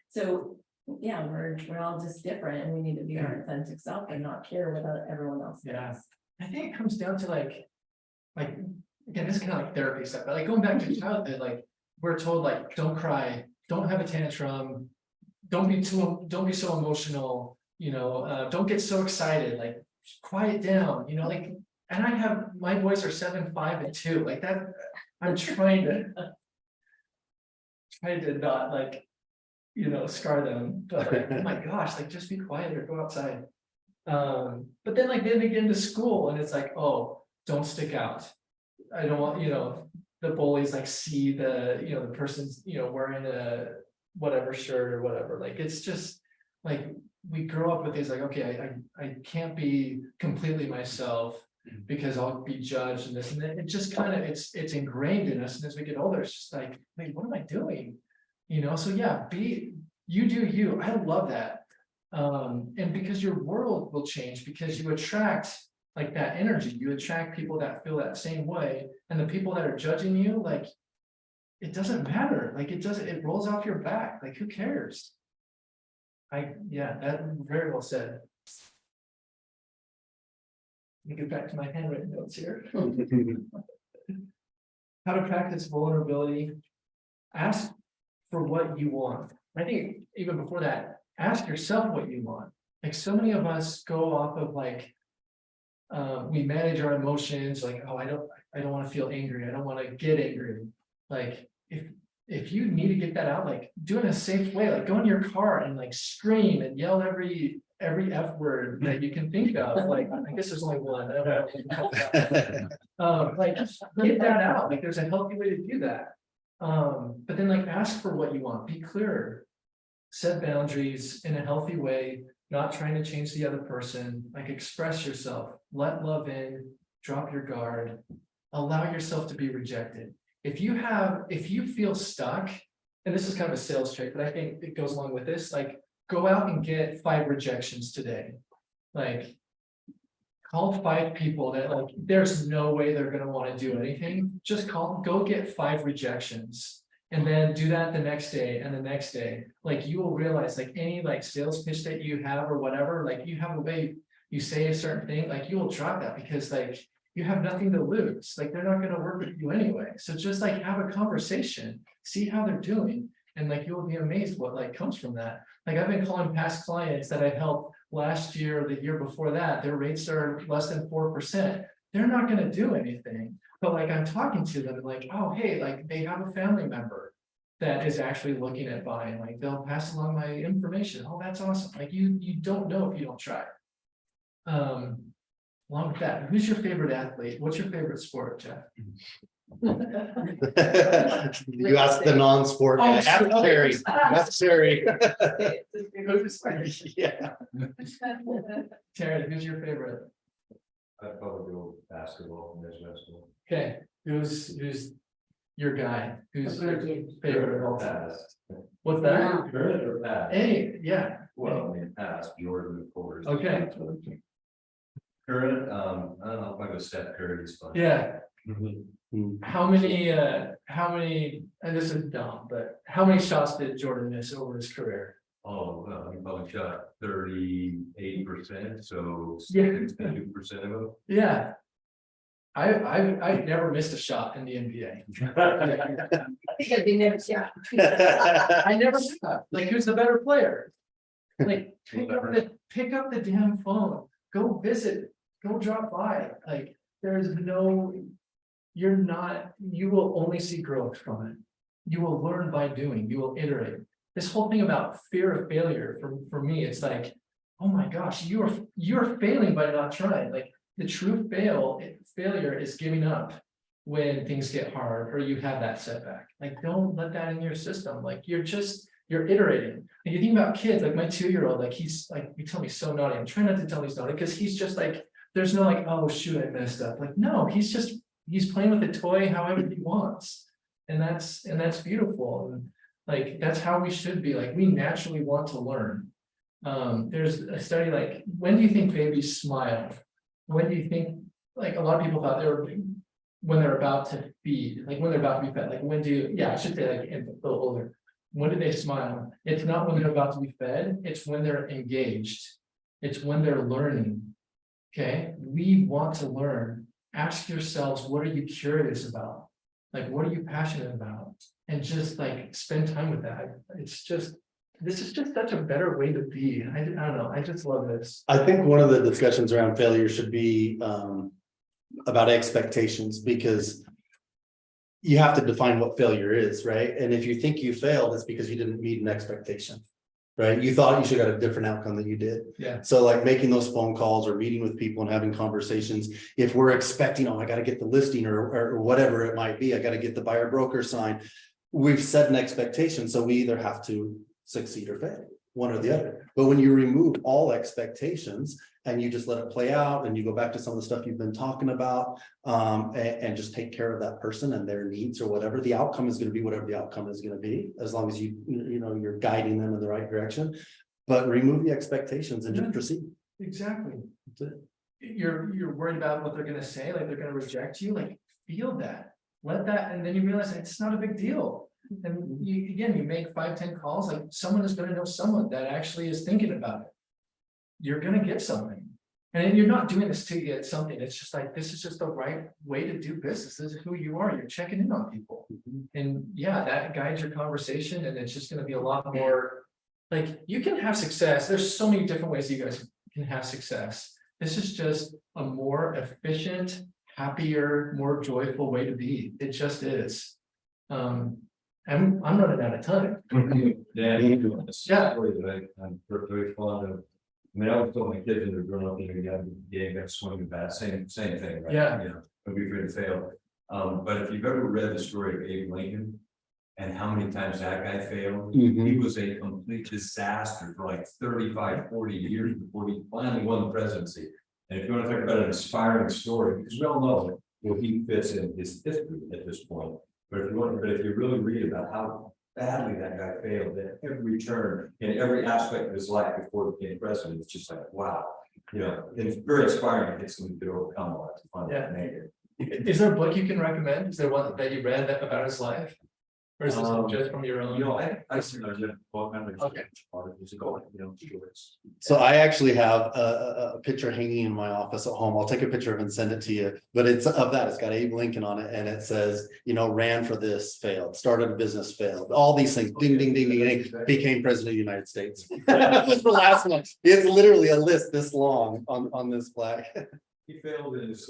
so. Yeah, we're all just different and we need to be our authentic self and not care what everyone else does. Yeah. I think it comes down to like, again, this is kind of like therapy stuff, but like going back to childhood, like we're told like, don't cry, don't have a tantrum, don't be so emotional, don't get so excited, like quiet down, like, and my boys are 7, 5, and 2, like that. I'm trying to not like, scar them, but like, oh my gosh, like just be quiet or go outside. But then like they get into school and it's like, oh, don't stick out. I don't want, the bullies like see the person's, wearing a whatever shirt or whatever. Like it's just like we grow up with these like, okay, I can't be completely myself because I'll be judged and this and that. It just kind of it's ingrained in us. And as we get older, it's just like, wait, what am I doing? So yeah, you do you. I love that. And because your world will change because you attract like that energy, you attract people that feel that same way, and the people that are judging you, like it doesn't matter. Like it rolls off your back. Like who cares? That very well said. Let me get back to my handwritten notes here. How to practice vulnerability. Ask for what you want. I think even before that, ask yourself what you want. Like so many of us go off of like, we manage our emotions, like, oh, I don't want to feel angry. I don't want to get angry. Like if you need to get that out, like do it in a safe way, like go in your car and like scream and yell every F word that you can think of. Like, I guess there's only one. I don't know. Like get that out. Like there's a healthy way to do that. But then like ask for what you want, be clear, set boundaries in a healthy way, not trying to change the other person, like express yourself, let love in, drop your guard, allow yourself to be rejected. If you feel stuck, and this is kind of a sales trick, but I think it goes along with this, like go out and get 5 rejections today. Like call 5 people that like, there's no way they're going to want to do anything. Just go get 5 rejections and then do that the next day and the next day. Like you will realize like any like sales pitch that you have or whatever, like you have a way you say a certain thing, like you will drop that because like you have nothing to lose. Like they're not going to work with you anyway. So just like have a conversation, see how they're doing. And like, you'll be amazed what like comes from that. Like I've been calling past clients that I've helped last year or the year before that, their rates are less than 4%. They're not going to do anything. But like I'm talking to them like, oh, hey, like they have a family member that is actually looking at buying, like they'll pass along my information. Oh, that's awesome. Like you don't know if you don't try. Along with that, who's your favorite athlete? What's your favorite sport, Jeff? You asked the non-sport guy. That's Terry. That's Terry. Yeah. Terry, who's your favorite? I'd probably go basketball, men's basketball. Okay, who's your guy? Who's your favorite of all time? Past. What's that? Current or past? Hey, yeah. Well, I mean, past, Jordan, of course. Okay. Current, I don't know if I go Steph Curry's fun. Yeah. How many, and this is dumb, but how many shots did Jordan miss over his career? Oh, well, he probably shot 38%, so Yeah. 62% of them. Yeah. I've never missed a shot in the NBA. I think I'd be next, yeah. I never have. Like, who's the better player? Like, pick up the damn phone, go visit, go drop by, like, there's no. You will only see growth from it. You will learn by doing, you will iterate. This whole thing about fear of failure, for me, it's like, oh my gosh, you're failing by not trying, like, the true failure is giving up. When things get hard or you have that setback, like, don't let that in your system, like, you're iterating. And you think about kids, like my 2-year-old, like, he's like, you tell me so naughty, I'm trying not to tell him he's naughty, because he's just like, there's no like, oh shoot, I messed up, like, no, he's playing with the toy however he wants. And that's beautiful, and like, that's how we should be, like, we naturally want to learn. There's a study, like, when do you think babies smile? When do you think, like, a lot of people thought they were when they're about to feed, like when they're about to be fed, like I should say, like, a little older. When do they smile? It's not when they're about to be fed, it's when they're engaged. It's when they're learning. Okay, we want to learn. Ask yourselves, what are you curious about? Like, what are you passionate about? And just like spend time with that. This is just such a better way to be. I don't know, I just love this. I think one of the discussions around failure should be about expectations, because you have to define what failure is, right? And if you think you failed, it's because you didn't meet an expectation, right? You thought you should have got a different outcome than you did. Yeah. So like making those phone calls or meeting with people and having conversations, if we're expecting, oh, I got to get the listing or whatever it might be, I got to get the buyer broker sign. We've set an expectation, so we either have to succeed or fail, one or the other. But when you remove all expectations and you just let it play out and you go back to some of the stuff you've been talking about, and just take care of that person and their needs or whatever, the outcome is going to be whatever the outcome is going to be, as long as you're guiding them in the right direction. But remove the expectations and just proceed. Exactly. You're worried about what they're gonna say, like they're gonna reject you, like, feel that, let that, and then you realize it's not a big deal. And you make 5-10 calls, like, someone is gonna know someone that actually is thinking about it. You're gonna get something. And you're not doing this to get something, it's just like, this is just the right way to do business, this is who you are, you're checking in on people. And yeah, that guides your conversation, and it's just gonna be a lot more, like, you can have success, there's so many different ways you guys can have success. This is just a more efficient, happier, more joyful way to be, it just is. I'm running out of time. Yeah. Yeah. I'm very fond of. I mean, I was telling my kids when they're growing up, you have the game, got swinging bat, same thing, right? Yeah. You know, don't be afraid to fail. But if you've ever read the story of Abe Lincoln and how many times that guy failed, he was a complete disaster for like 35-40 years before he finally won the presidency. And if you want to talk about an inspiring story, because we all know where he fits in his history at this point. But if you really read about how badly that guy failed at every turn in every aspect of his life before he became president, it's just like, wow, you know, it's very inspiring to get somebody to overcome all that to finally make it. Is there a book you can recommend? Is there one that you read about his life? Or is this just from your own? You know, I see there's a book. Okay. So I actually have a picture hanging in my office at home. I'll take a picture of it and send it to you, but it's of that. It's got Abe Lincoln on it, and it says, ran for this, failed, started a business, failed, all these things, ding, ding, ding, ding, ding, became president of the United States. That was the last one. It's literally a list this long on this plaque. He failed in his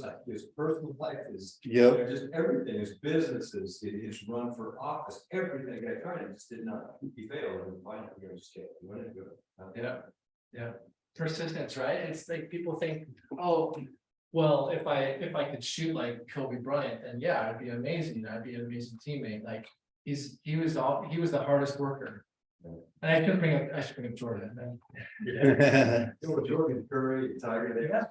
personal life, Yep. just everything, his businesses, his run for office, everything. I tried, just did not. He failed, and finally, we're gonna just get Yeah. Persistence, right? It's like people think, oh, well, if I could shoot like Kobe Bryant, then yeah, I'd be amazing. I'd be an amazing teammate. Like he was the hardest worker. And I should bring up Jordan. Jordan, Curry, Tiger, they have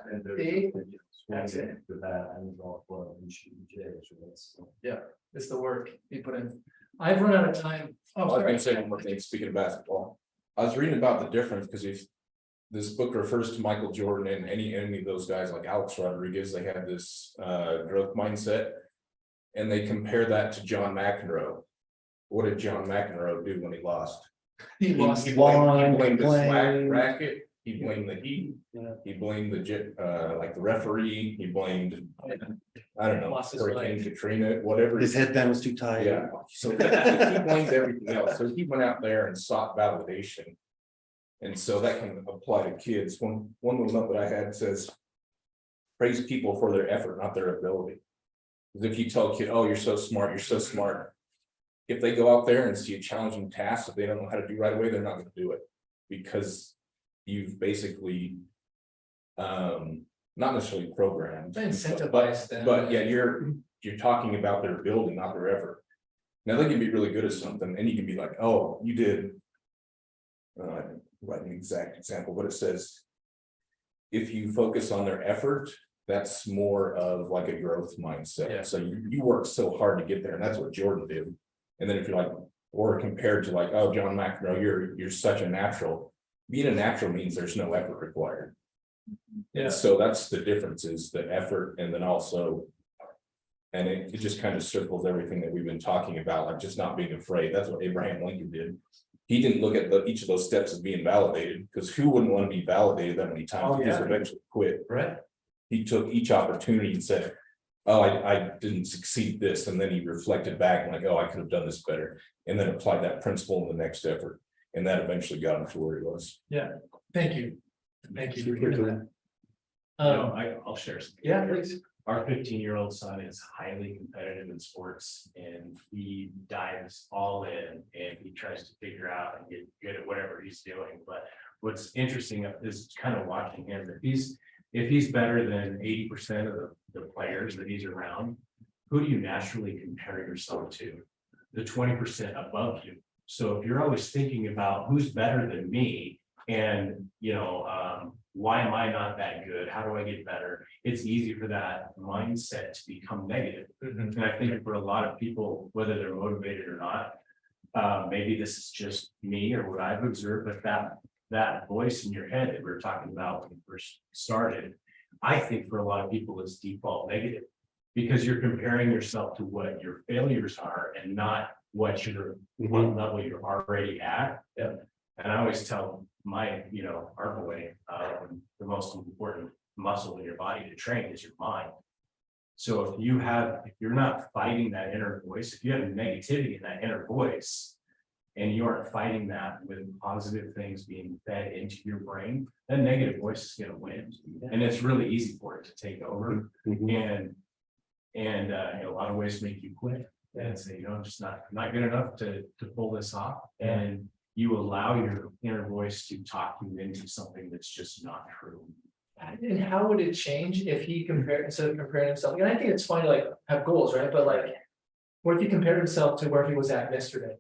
That's it. with that and golf club and shooting jays. Yeah, it's the work he put in. I've run out of time. Oh, I was sorry. gonna say one more thing, speaking of basketball. I was reading about the difference, because if this book refers to Michael Jordan and any of those guys like Alex Rodriguez, they have this growth mindset. And they compare that to John McEnroe. What did John McEnroe do when he lost? He lost. He won, blamed the played. swag racket, he blamed the heat, Yeah. he blamed like the referee, he blamed, I don't know, Lost his Hurricane mind. Katrina, whatever. His headband was too tight. Yeah, so he blamed everything else, so he went out there and sought validation. And so that can apply to kids. One little note that I had says, praise people for their effort, not their ability. Because if you tell a kid, oh, you're so smart, you're so smart. If they go out there and see a challenging task that they don't know how to do right away, they're not gonna do it. Because you've basically not necessarily programmed. Incentivize them. But yeah, you're talking about their ability, not their effort. Now they can be really good at something and you can be like, oh, you did. I didn't write an exact example, but it says. If you focus on their effort, that's more of like a growth mindset. Yeah. So you work so hard to get there, and that's what Jordan did. And then if you're like, or compared to like, oh, John McEnroe, you're such a natural. Being a natural means there's no effort required. Yeah. So that's the difference, is the effort, and then also. And it just kind of circles everything that we've been talking about, like just not being afraid. That's what Abraham Lincoln did. He didn't look at each of those steps as being validated, because who wouldn't want to be validated that many times? Oh, He just yeah. eventually quit. Right. He took each opportunity and said, oh, I didn't succeed this, and then he reflected back and like, oh, I could have done this better, and then applied that principle in the next effort, and that eventually got him to where he was. Thank you. Thank you. for Super doing cool. that. I'll share some. Yeah, please. Our 15-year-old son is highly competitive in sports, and he dives all in and he tries to figure out and get good at whatever he's doing. But what's interesting is kind of watching him. If he's better than 80% of the players that he's around, who do you naturally compare yourself to? The 20% above you. So if you're always thinking about who's better than me, and why am I not that good? How do I get better? It's easy for that mindset to become negative. And I think for a lot of people, whether they're motivated or not, maybe this is just me or what I've observed, but that voice in your head that we were talking about when we first started, I think for a lot of people is default negative, because you're comparing yourself to what your failures are and not what level you're already at. And I always tell our boy, the most important muscle in your body to train is your mind. So if you're not fighting that inner voice, if you have negativity in that inner voice, and you aren't fighting that with positive things being fed into your brain, that negative voice is gonna win. And it's really easy for it to take over. And in a lot of ways make you quit and say, I'm just not good enough to pull this off. And you allow your inner voice to talk you into something that's just not true. And how would it change if he instead of comparing himself? And I think it's fine to like have goals, right? But like, what if he compared himself to where he was at yesterday?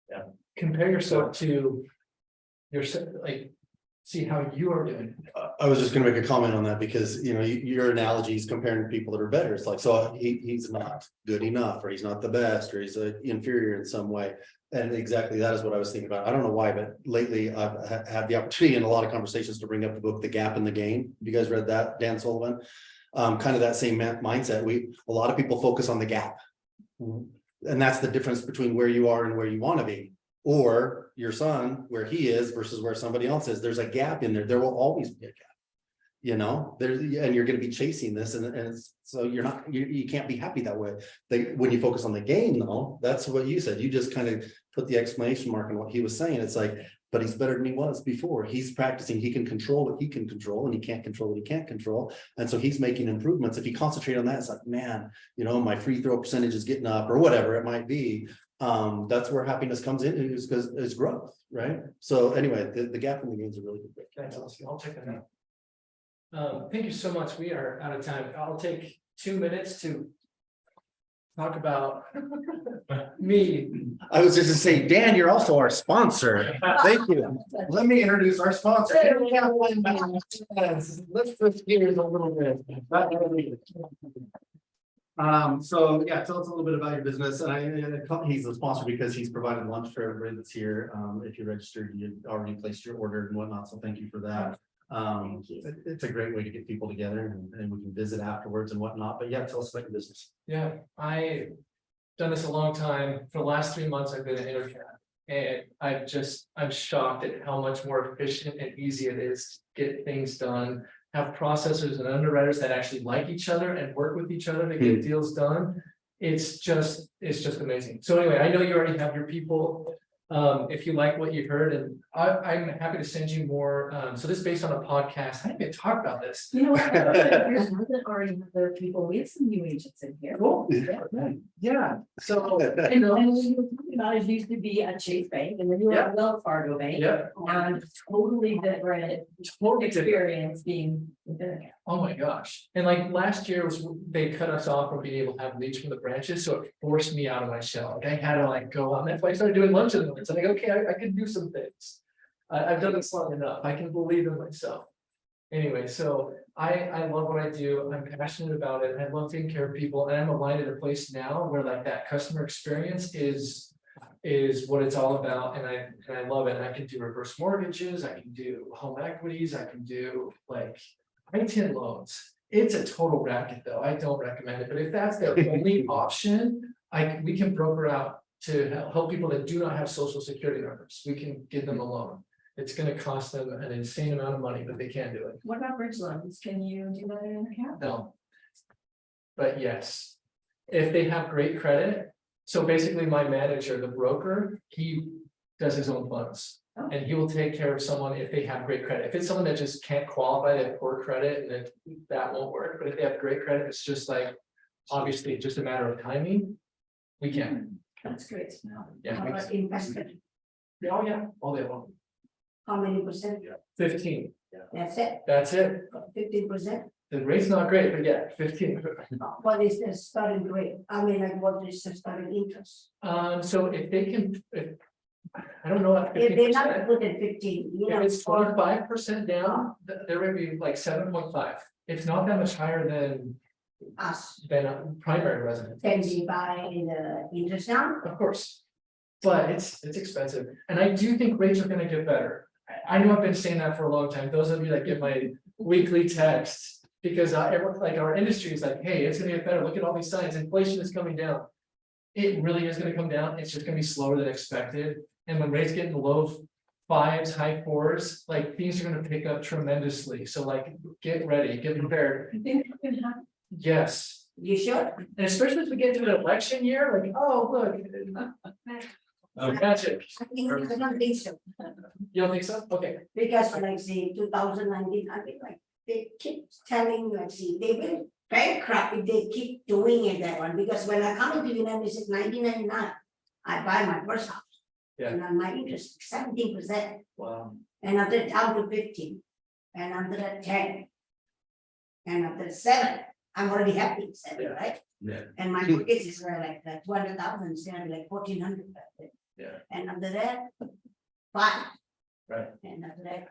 Yeah. Compare yourself to see how you are doing. I was just gonna make a comment on that because, your analogy is comparing people that are better. It's like, so he's not good enough, or he's not the best, or he's inferior in some way. And exactly that is what I was thinking about. I don't know why, but lately I've had the opportunity in a lot of conversations to bring up the book, The Gap in the Gain. You guys read that, Dan Sullivan? Kind of that same mindset. A lot of people focus on the gap. And that's the difference between where you are and where you want to be. Or your son, where he is versus where somebody else is. There's a gap in there. There will always be a gap. And you're going to be chasing this, and so you can't be happy that way. When you focus on the gain, though, that's what you said. You just kind of put the exclamation mark on what he was saying. It's like, but he's better than he was before. He's practicing. He can control what he can control, and he can't control what he can't control. And so he's making improvements. If he concentrates on that, it's like, man, my free throw percentage is getting up, or whatever it might be. That's where happiness comes in, is because it's growth, right? So anyway, the gap in the gain is a really good book. Thanks, I'll check that out. Thank you so much. We are out of time. I'll take 2 minutes to talk about me. I was just gonna say, Dan, you're also our sponsor. Thank you. Let me introduce our sponsor. Let's switch gears a little bit. So yeah, tell us a little bit about your business. And he's the sponsor because he's provided lunch for everybody that's here. If you registered, you already placed your order and whatnot. So thank you for that. It's a great way to get people together and we can visit afterwards and whatnot, but yeah, tell us about your business. Yeah, I done this a long time. For the last 3 months, I've been at Intercap. And I'm shocked at how much more efficient and easy it is to get things done. Have processors and underwriters that actually like each other and work with each other to get deals done. It's just amazing. So anyway, I know you already have your people. If you like what you heard, and I'm happy to send you more. So this is based on a podcast. I didn't even talk about this. You know what? There's more than already have their people. We have some new agents in here. Cool. Yeah, so, And then what you were talking about is used to be a Chase Bank and then you were Yeah. at Wells Fargo Bank. yeah, And totally different totally different. experience being within a. Oh my gosh. And like last year was, they cut us off from being able to have leads from the branches, so it forced me out of my shell. Like I had to like go on. That's why I started doing lunch in the mornings. I'm like, okay, I can do some things. I've done this long enough. I can believe in myself. Anyway, so I love what I do. I'm passionate about it. I love taking care of people, and I'm aligned at a place now where like that customer experience is what it's all about, and I love it. And I can do reverse mortgages, I can do home equities, I can do like I-10 loans. It's a total racket though. I don't recommend it, but if that's their only option, we can broker out to help people that do not have social security numbers. We can give them a loan. It's gonna cost them an insane amount of money, but they can do it. What about bridge loans? Can you do that in a cap? No. But yes, if they have great credit, so basically my manager, the broker, he does his own funds. Oh. And he will take care of someone if they have great credit. If it's someone that just can't qualify, they have poor credit, and that won't work. But if they have great credit, it's just like, obviously, just a matter of timing. We can. That's great to know. Yeah. How about investment? Oh, yeah, all day long. How many percent? 15, That's it, that's it. 15%. The rate's not great, but yeah, 15. What is the starting rate? I mean, like, what is the starting interest? So if they can, I don't know what If they're 15%. not put at 15, you know. If it's 25% down, there would be like 7.5. It's not that much higher than Us, a primary residence. can we buy in the interest now? Of course. But it's expensive. And I do think rates are gonna get better. I know I've been saying that for a long time. Those of you that get my weekly texts, because everyone, like our industry is like, hey, it's gonna get better. Look at all these signs. Inflation is coming down. It really is gonna come down. It's just gonna be slower than expected. And when rates get in the low 5s, high 4s, like things are gonna pick up tremendously. So like, get ready, get prepared. I think it can happen. Yes, You sure? and especially as we get to an election year, like, oh, look. Magic. I don't think so, You don't think so? Okay. because like say 2019, I think like they keep telling like see, they will bankrupt if they keep doing it that one, because when I come into the United States 1999, I buy my first house. Yeah. And then my interest 17%, Wow. and after that down to 15, and after that 10. And after 7, I'm already happy, 7, Yeah. right? Yeah. And my mortgages were like 200,000, instead of like 1,400. Yeah. And after that, 5. Right. And after that,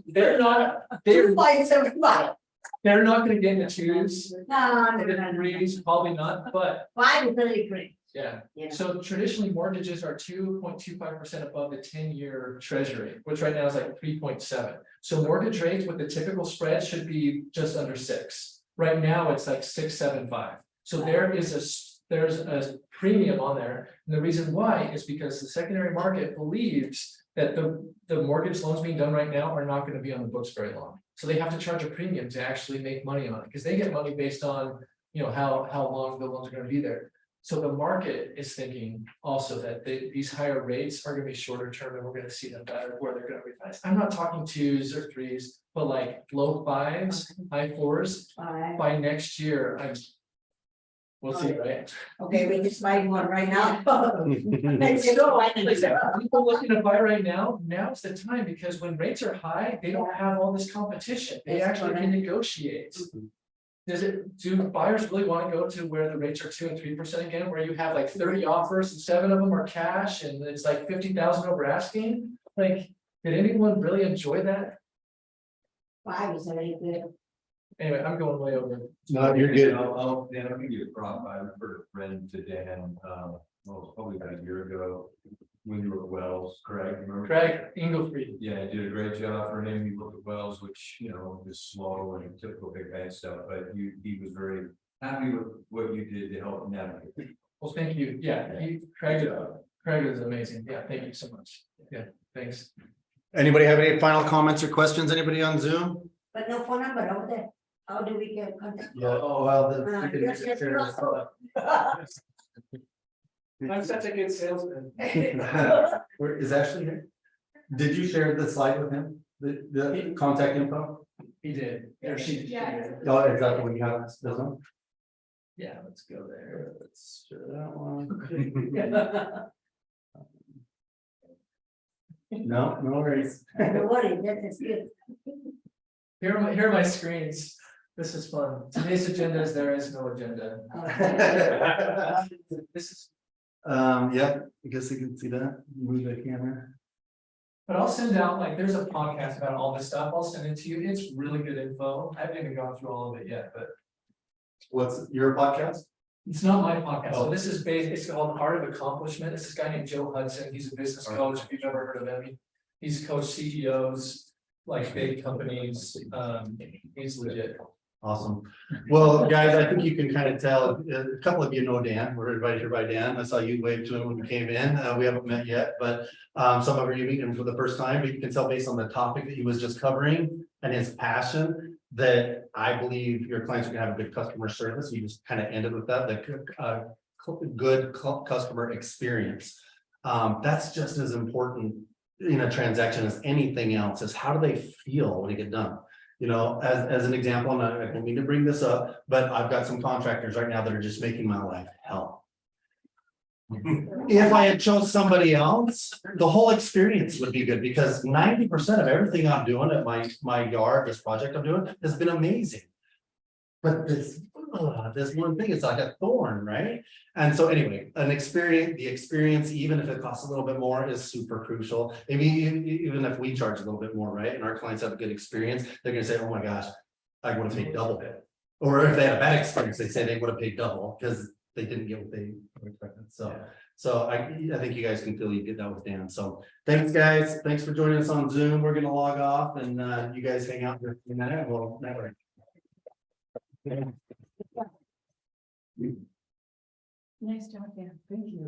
They're not, they're 2.75. They're not gonna get in the 2s, No, or the 3s, probably not, but 5 is really great, yeah. you know. So traditionally mortgages are 2.25% above the 10-year treasury, which right now is like 3.7. So mortgage rates with the typical spread should be just under 6. Right now, it's like 6.75. So there's a premium on there. And the reason why is because the secondary market believes that the mortgage loans being done right now are not going to be on the books very long. So they have to charge a premium to actually make money on it, because they get money based on, you know, how long the loans are going to be there. So the market is thinking also that these higher rates are going to be shorter term, and we're going to see them better where they're going to refinance. I'm not talking 2s or 3s, but like low 5s, high 4s 5. by next year. We'll see, right? Okay, we just buying one right now. People looking to buy right now, now's the time, because when rates are high, they don't have all this competition. They That's actually can negotiate. Do buyers really want to go to where the rates are 2 and 3% again, where you have like 30 offers and 7 of them are cash and it's like 50,000 over asking? Like, did anyone really enjoy that? 5 is already good. Anyway, I'm going way over. No, you're good. I'll give you a prop. I referred a friend to Dan, well, probably about a year ago. when you were at Wells, Craig, remember? Craig Engelfried. Yeah, he did a great job for him. He looked at Wells, which, you know, is slow and typical big bad stuff, but he was very happy with what you did to help navigate. Well, thank you. Yeah, Craig is amazing. Yeah, thank you so much. Yeah, thanks. Anybody have any final comments or questions? Anybody on Zoom? But no phone number over there. How do we get contact? Yeah, oh, well, Yes, yes, yes. I'm such a good salesman. Where is Ashley here? Did you share the slide with him? The contact info? He did. Or she did. Oh, is that what you have? This one? Yeah, let's go there. Let's share that one. No, no worries. Don't worry, that is good. Here are my screens. This is fun. Today's agenda is there is no agenda. This is, Yeah, I guess you can see that. Move the camera. but I'll send out, like, there's a podcast about all this stuff. I'll send it to you. It's really good info. I haven't even gone through all of it yet, but What's your podcast? it's not my podcast. So this is based, it's called Art of Accomplishment. It's this guy named Joe Hudson. He's a business coach. If you've ever heard of him, he's coached CEOs, like big companies. He's legit. Awesome. Well, guys, I think you can kind of tell, a couple of you know Dan, we're invited here by Dan. I saw you wave to him when you came in. We haven't met yet, but some of you meet him for the first time, but you can tell based on the topic that he was just covering and his passion that I believe your clients are gonna have a good customer service. You just kind of ended with that, the good customer experience. That's just as important in a transaction as anything else, is how do they feel when they get done? You know, as an example, and I don't mean to bring this up, but I've got some contractors right now that are just making my life hell. If I had chose somebody else, the whole experience would be good, because 90% of everything I'm doing at my yard, this project I'm doing, has been amazing. But this one thing is like a thorn, right? And so anyway, the experience, even if it costs a little bit more, is super crucial. Maybe even if we charge a little bit more, right? And our clients have a good experience, they're gonna say, oh my gosh, I would have paid double it. Or if they had a bad experience, they say they would have paid double because they didn't get what they expected. So I think you guys can feel you get that with Dan. So thanks, guys. Thanks for joining us on Zoom. We're gonna log off and you guys hang out for a minute. Well, never. Nice job, Dan. Thank you.